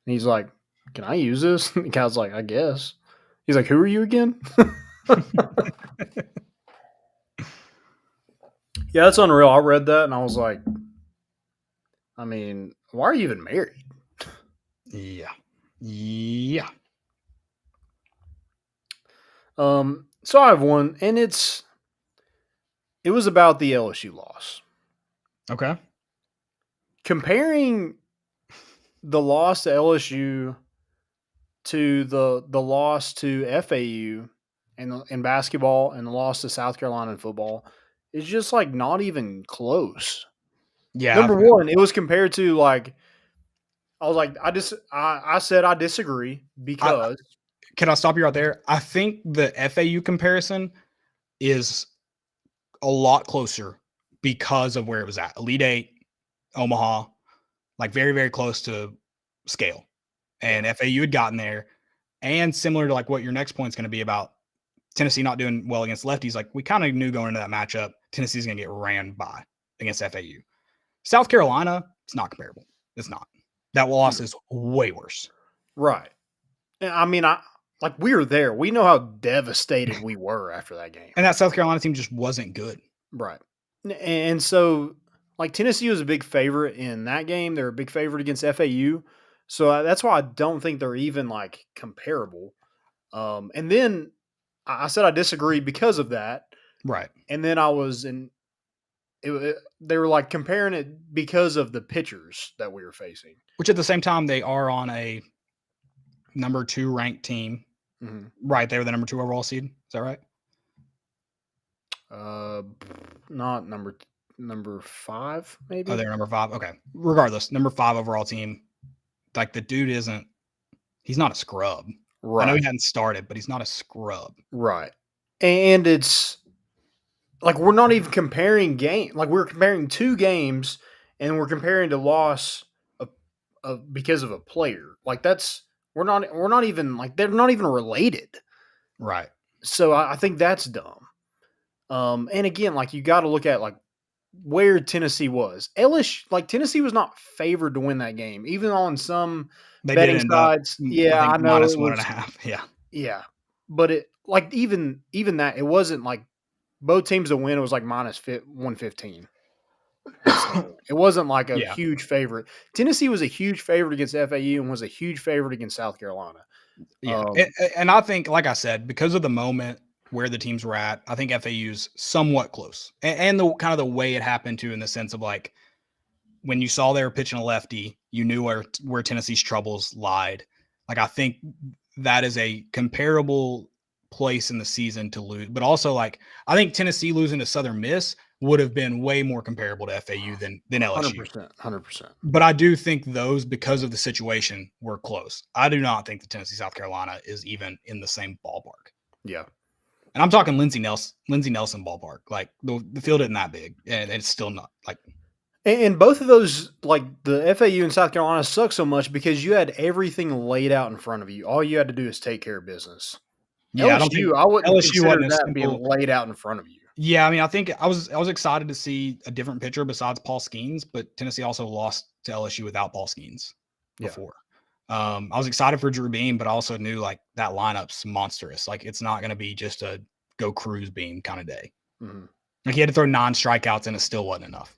He's like, "Can I use this?" The guy's like, "I guess." He's like, "Who are you again?" Yeah, that's unreal. I read that and I was like, I mean, why are you even married? Yeah. So I have one, and it's It was about the LSU loss. Okay. Comparing the loss to LSU to the loss to FAU in basketball and the loss to South Carolina in football is just like not even close. Yeah. Number one, it was compared to like I was like I said I disagree because Can I stop you right there? I think the FAU comparison is a lot closer because of where it was at. Elite Eight, Omaha, like very, very close to scale. And FAU had gotten there. And similar to like what your next point is going to be about Tennessee not doing well against lefties, like we kind of knew going into that matchup, Tennessee's going to get ran by against FAU. South Carolina, it's not comparable. It's not. That loss is way worse. right. I mean, we were there. We know how devastated we were after that game. And that South Carolina team just wasn't good. Right. And so, like, Tennessee was a big favorite in that game. They're a big favorite against FAU. So that's why I don't think they're even, like, comparable. And then I said I disagree because of that. Right. And then I was in they were, like, comparing it because of the pitchers that we were facing. Which at the same time, they are on a number 2 ranked team. Mm-hmm. Right. They were the number 2 overall seed. Is that right? Not number 5, maybe. Oh, they're number 5. Okay. Regardless, number 5 overall team. Like the dude he's not a scrub. Right. I know he hadn't started, but he's not a scrub. Right. And it's like we're not even comparing like we're comparing 2 games and we're comparing the loss of because of a player. Like we're not even like they're not even related. Right. So I think that's dumb. And again, like you got to look at like where Tennessee was. Tennessee was not favored to win that game, even on some betting sides. Yeah, I know minus 1.5. Yeah. Yeah, but it like even that it wasn't like both teams to win. It was like minus 115. It wasn't like a huge favorite. Tennessee was a huge favorite against FAU and was a huge favorite against South Carolina. Yeah, and I think, like I said, because of the moment where the teams were at, I think FAU's somewhat close, and the kind of the way it happened too, in the sense of like when you saw they were pitching a lefty, you knew where Tennessee's troubles lied. Like I think that is a comparable place in the season to lose, but also like I think Tennessee losing to Southern Miss would have been way more comparable to FAU than LSU. 100%. But I do think those, because of the situation, were close. I do not think the Tennessee South Carolina is even in the same ballpark. Yeah. And I'm talking Lindsey Nelson ballpark. Like the field isn't that big, and it's still not like. And both of those, like the FAU and South Carolina, suck so much because you had everything laid out in front of you. All you had to do is take care of business. Yeah, I wouldn't consider that being laid out in front of you. Yeah, I mean, I think I was excited to see a different pitcher besides Paul Skeens, but Tennessee also lost to LSU without Paul Skeens before. Yeah. I was excited for Drew Beam, but I also knew like that lineup's monstrous. Like it's not going to be just a go cruise Beam kind of day. Mm-hmm. Like he had to throw 9 strikeouts and it still wasn't enough.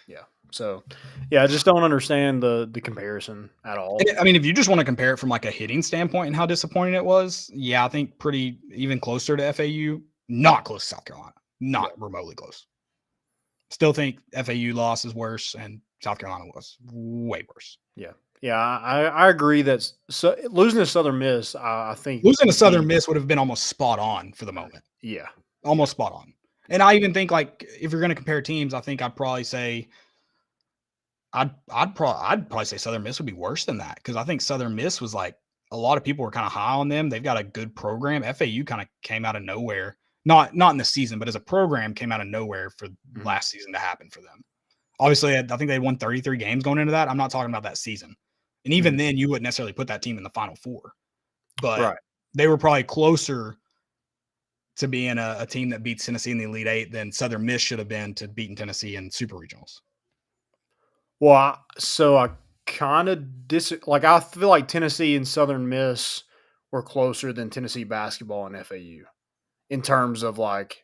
Yeah. So, yeah, I just don't understand the comparison at all. I mean, if you just want to compare it from like a hitting standpoint and how disappointing it was, yeah, I think pretty even closer to FAU. Not close to South Carolina. Not remotely close. Still think FAU loss is worse and South Carolina was way worse. Yeah. Yeah, I agree that losing to Southern Miss, I think. Losing to Southern Miss would have been almost spot on for the moment. Yeah. Almost spot on. And I even think like if you're going to compare teams, I think I'd probably say I'd probably say Southern Miss would be worse than that because I think Southern Miss was like a lot of people were kind of high on them. They've got a good program. FAU kind of came out of nowhere. Not in the season, but as a program came out of nowhere for last season to happen for them. Obviously, I think they won 33 games going into that. I'm not talking about that season. And even then, you wouldn't necessarily put that team in the Final Four. But they were probably closer to being a team that beats Tennessee in the Elite Eight than Southern Miss should have been to beating Tennessee in Super Regionals. Well, I kind of I feel like Tennessee and Southern Miss were closer than Tennessee basketball and FAU. In terms of like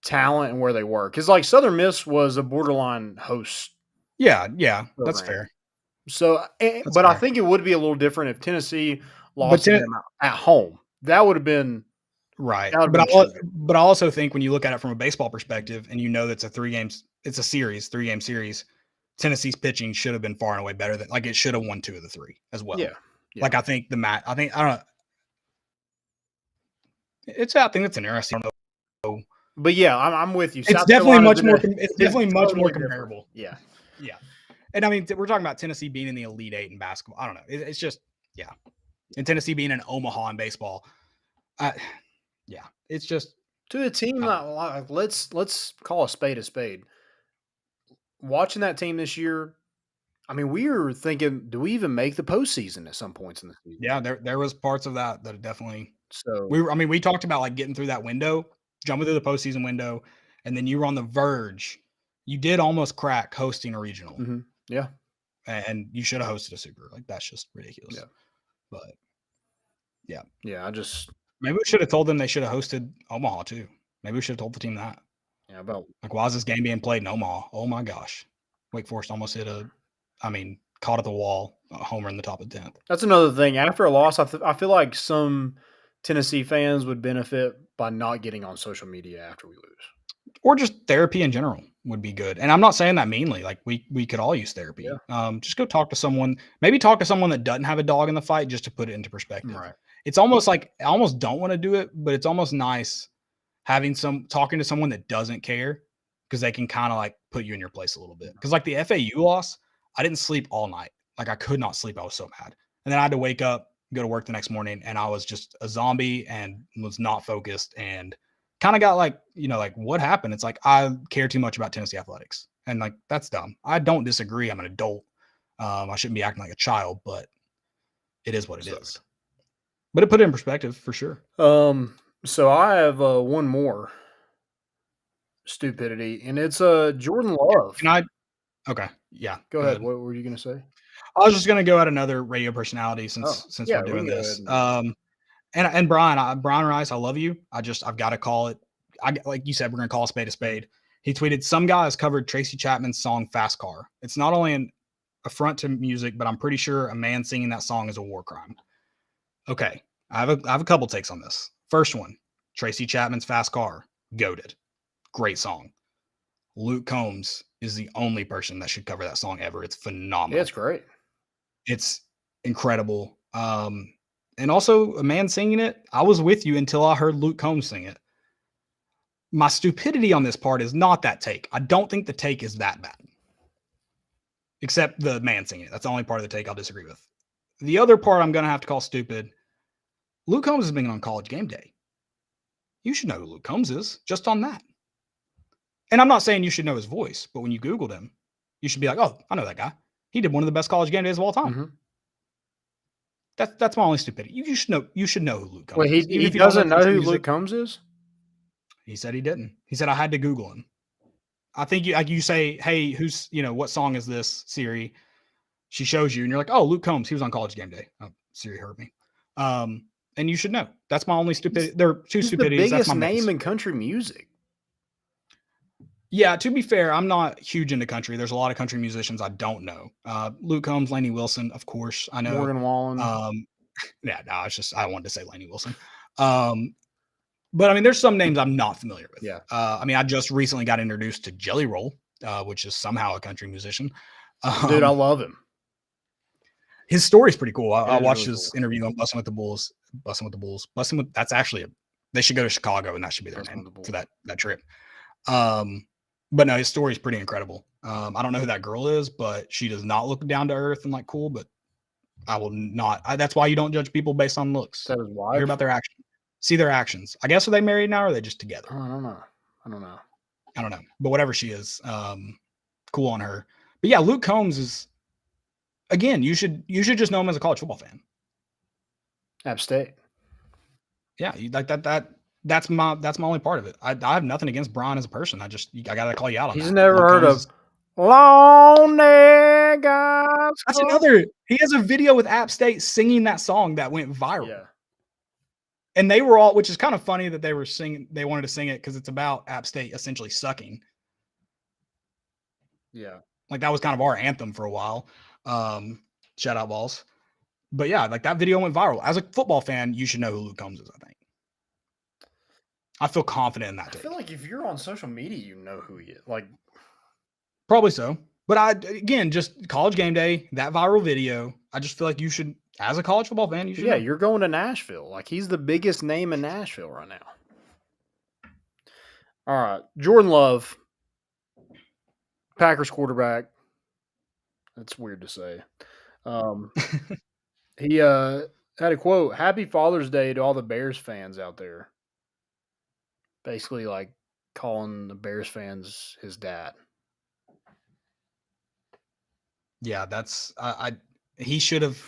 talent and where they were. Because like Southern Miss was a borderline host. Yeah, that's fair. So, I think it would be a little different if Tennessee lost to them at home. That would have been Right. That would've But been cheating. but I also think when you look at it from a baseball perspective and you know that's it's a series, 3-game series, Tennessee's pitching should have been far and away better than like it should have won 2 of the 3 as well. Yeah. Like I think I don't know. I think it's an interesting. But yeah, I'm with you. It's South definitely Carolina's much more. in a- It's definitely much totally more different. comparable. Yeah. Yeah. And I mean, we're talking about Tennessee being in the Elite Eight in basketball. I don't know. It's just, yeah. And Tennessee being in Omaha in baseball. Yeah. It's just. To a team like let's call a spade a spade. Watching that team this year, I mean, we were thinking, do we even make the postseason at some points in the season? Yeah, there was parts of that definitely. So We talked about like getting through that window, jumping through the postseason window, and then you were on the verge. You did almost crack hosting a regional. Mm-hmm. Yeah. And you should have hosted a super. Like that's just ridiculous. Yeah. But yeah. Yeah, Maybe we should have told them they should have hosted Omaha too. Maybe we should have told the team that. Yeah, about like why is this game being played in Omaha? Oh my gosh. Wake Forest almost caught at the wall, a homer in the top of the 10th. That's another thing. After a loss, I feel like some Tennessee fans would benefit by not getting on social media after we lose. Or just therapy in general would be good. And I'm not saying that meanly. Like we could all use therapy. Yeah. Just go talk to someone. Maybe talk to someone that doesn't have a dog in the fight just to put it into perspective. Right. It's almost like I almost don't want to do it, but it's almost nice talking to someone that doesn't care because they can kind of like put you in your place a little bit. Because like the FAU loss, I didn't sleep all night. Like I could not sleep. I was so mad. And then I had to wake up, go to work the next morning, and I was just a zombie and was not focused and kind of got like, like what happened? It's like I care too much about Tennessee athletics. And like that's dumb. I don't disagree. I'm an adult. I shouldn't be acting like a child, but it is what it is. But it put it in perspective for sure. So I have one more stupidity, and it's Jordan Love. Okay, yeah. Go ahead. What were you going to say? I was just going to go at another radio personality since we're doing this. And Brian Rice, I love you. I've got to call it. Like you said, we're going to call a spade a spade. He tweeted, "Some guy has covered Tracy Chapman's song Fast Car. It's not only an affront to music, but I'm pretty sure a man singing that song is a war crime." Okay, I have a couple takes on this. First one, Tracy Chapman's Fast Car, goated. Great song. Luke Combs is the only person that should cover that song ever. It's phenomenal. Yeah, it's great. It's incredible. And also a man singing it, I was with you until I heard Luke Combs sing it. My stupidity on this part is not that take. I don't think the take is that bad. Except the man singing it. That's the only part of the take I'll disagree with. The other part I'm going to have to call stupid. Luke Combs has been on College Game Day. You should know who Luke Combs is just on that. And I'm not saying you should know his voice, but when you Googled him, you should be like, oh, I know that guy. He did one of the best College Game Days of all time. Mm-hmm. That's my only stupidity. You should know who Luke Combs is. He doesn't know who Luke Combs is? He said he didn't. He said I had to Google him. I think you say, hey, who's, what song is this, Siri? She shows you and you're like, oh, Luke Combs, he was on College Game Day. Oh, Siri heard me. And you should know. That's my only stupidity. There are two stupidities. The biggest name in country music. Yeah, to be fair, I'm not huge into country. There's a lot of country musicians I don't know. Luke Combs, Lainey Wilson, of course, I know. Morgan Wallen. I wanted to say Lainey Wilson. But I mean, there's some names I'm not familiar with. Yeah. I just recently got introduced to Jelly Roll, which is somehow a country musician. Dude, I love him. His story's pretty cool. I watched his interview on Bussin' with the Bulls. That's actually they should go to Chicago and that should be their name for that trip. But no, his story is pretty incredible. I don't know who that girl is, but she does not look down to earth and like cool, but I will not. That's why you don't judge people based on looks. That is why. Hear about their actions. See their actions. I guess are they married now or are they just together? I don't know. But whatever she is, cool on her. But yeah, Luke Combs is, again, you should just know him as a college football fan. App State. Yeah, like that. That's my only part of it. I have nothing against Brian as a person. I gotta call you out on that. He's never heard of Lonely Guys. That's another. He has a video with App State singing that song that went viral. Yeah. And they were all, which is kind of funny that they were singing. They wanted to sing it because it's about App State essentially sucking. Yeah. Like that was kind of our anthem for a while. Shout out balls. But yeah, like that video went viral. As a football fan, you should know who Luke Combs is, I think. I feel confident in that I take. feel like if you're on social media, you know who he is. Like, Probably so. But again, just College Game Day, that viral video, I just feel like you should, as a college football fan, you should. yeah, know. you're going to Nashville. Like, he's the biggest name in Nashville right now. All right, Jordan Love, Packers quarterback. That's weird to say. He had a quote: "Happy Father's Day to all the Bears fans out there." Basically, like calling the Bears fans his dad. Yeah, that's he should have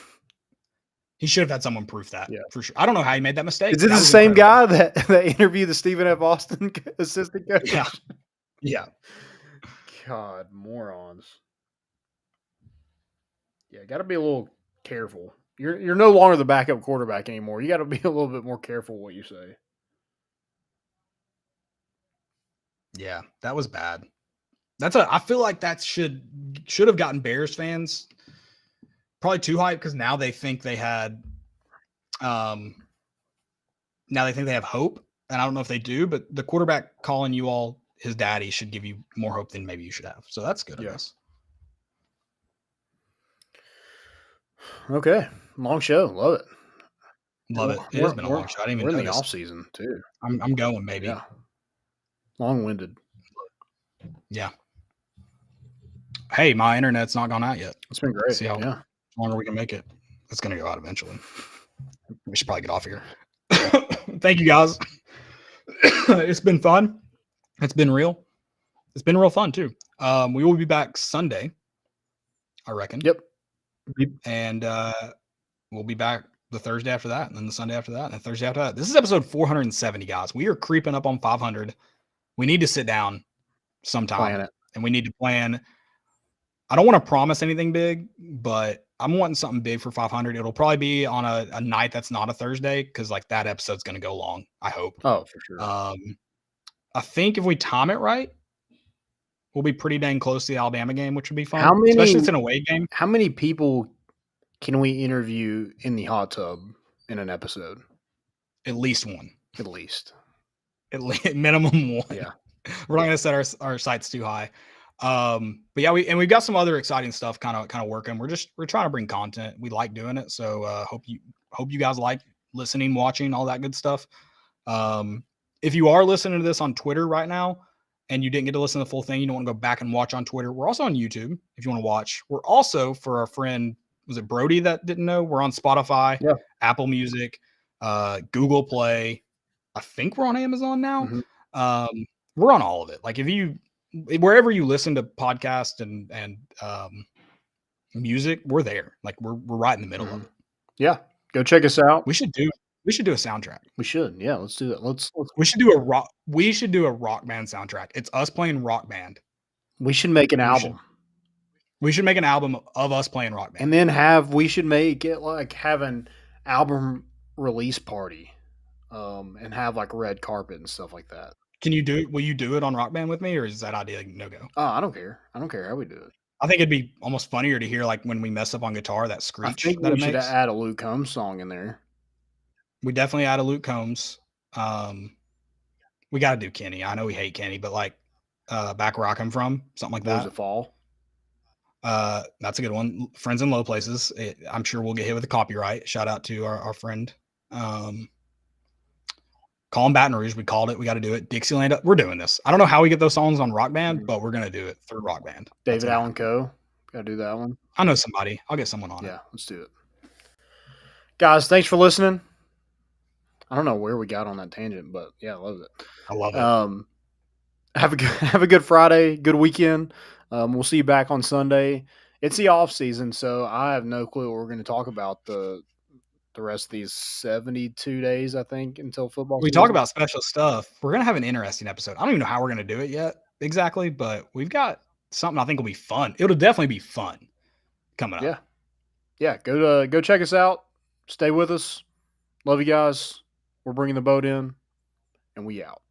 had someone proof that for sure. I don't know how he made that mistake. Is it That the was same incredible. guy that interviewed the Stephen F. Austin assistant coach? Yeah. Yeah. God, morons. Yeah, got to be a little careful. You're no longer the backup quarterback anymore. You got to be a little bit more careful what you say. Yeah, that was bad. I feel like that should have gotten Bears fans probably too hyped because now they think they had hope. And I don't know if they do, but the quarterback calling you all his daddy should give you more hope than maybe you should have. So that's good, I guess. Okay. Long show. Love it. Love it. It has been a long show. I didn't even We're in notice. the off season too. I'm going, maybe. Yeah. Long-winded. Yeah. Hey, my internet's not gone out yet. It's been great. See how longer we can make it. It's going to go out eventually. We should probably get off here. Thank you, guys. It's been fun. It's been real. It's been real fun, too. We will be back Sunday, I reckon. Yep. And we'll be back the Thursday after that, and then the Sunday after that, and the Thursday after that. This is episode 470, guys. We are creeping up on 500. We need to sit down sometime, and we need to plan. I don't want to promise anything big, but I'm wanting something big for 500. It'll probably be on a night that's not a Thursday because like that episode's going to go long, I hope. Oh, for sure. I think if we time it right, we'll be pretty dang close to the Alabama game, which would be fun. Especially if it's an away game. How many people can we interview in the hot tub in an episode? At least one. At least. Minimum one. Yeah. We're not going to set our sights too high. But yeah, we've got some other exciting stuff kind of working. We're trying to bring content. We like doing it. So hope you guys like listening, watching, all that good stuff. If you are listening to this on Twitter right now and you didn't get to listen to the full thing, you don't want to go back and watch on Twitter. We're also on YouTube if you want to watch. We're also, for our friend, was it Brody that didn't know? We're on Spotify, Apple Music, Google Play. I think we're on Amazon now. Mm-hmm. We're on all of it. Like wherever you listen to podcasts and music, we're there. Like we're right in the middle of it. Yeah. Go check us out. We should do a soundtrack. We should. Yeah, let's do that. We should do a rock band soundtrack. It's us playing rock band. We should make an album. We should make an album of us playing rock band. And then we should have an album release party. And have like red carpet and stuff like that. Can you do it? Will you do it on Rock Band with me, or is that idea like no go? Oh, I don't care. I don't care how we do it. I think it'd be almost funnier to hear like when we mess up on guitar, that screech. I think we should add a Luke Combs song in there. We definitely add a Luke Combs. We got to do Kenny. I know we hate Kenny, but like Back Where I Come From, something like that. Does it fall? That's a good one. Friends in Low Places. I'm sure we'll get hit with a copyright. Shout out to our friend. Call him Baton Rouge. We called it. We got to do it. Dixieland. We're doing this. I don't know how we get those songs on Rock Band, but we're going to do it through Rock Band. David Allen Coe. Got to do that one. I know somebody. I'll get someone on it. Yeah, let's do it. Guys, thanks for listening. I don't know where we got on that tangent, but yeah, I love it. I love it. Have a good Friday, good weekend. We'll see you back on Sunday. It's the off season, so I have no clue what we're going to talk about the rest of these 72 days, I think, until football season. Talk about special stuff. We're going to have an interesting episode. I don't even know how we're going to do it yet exactly, but we've got something I think will be fun. It'll definitely be fun coming up. Yeah. Go check us out. Stay with us. Love you guys. We're bringing the boat in, and we out.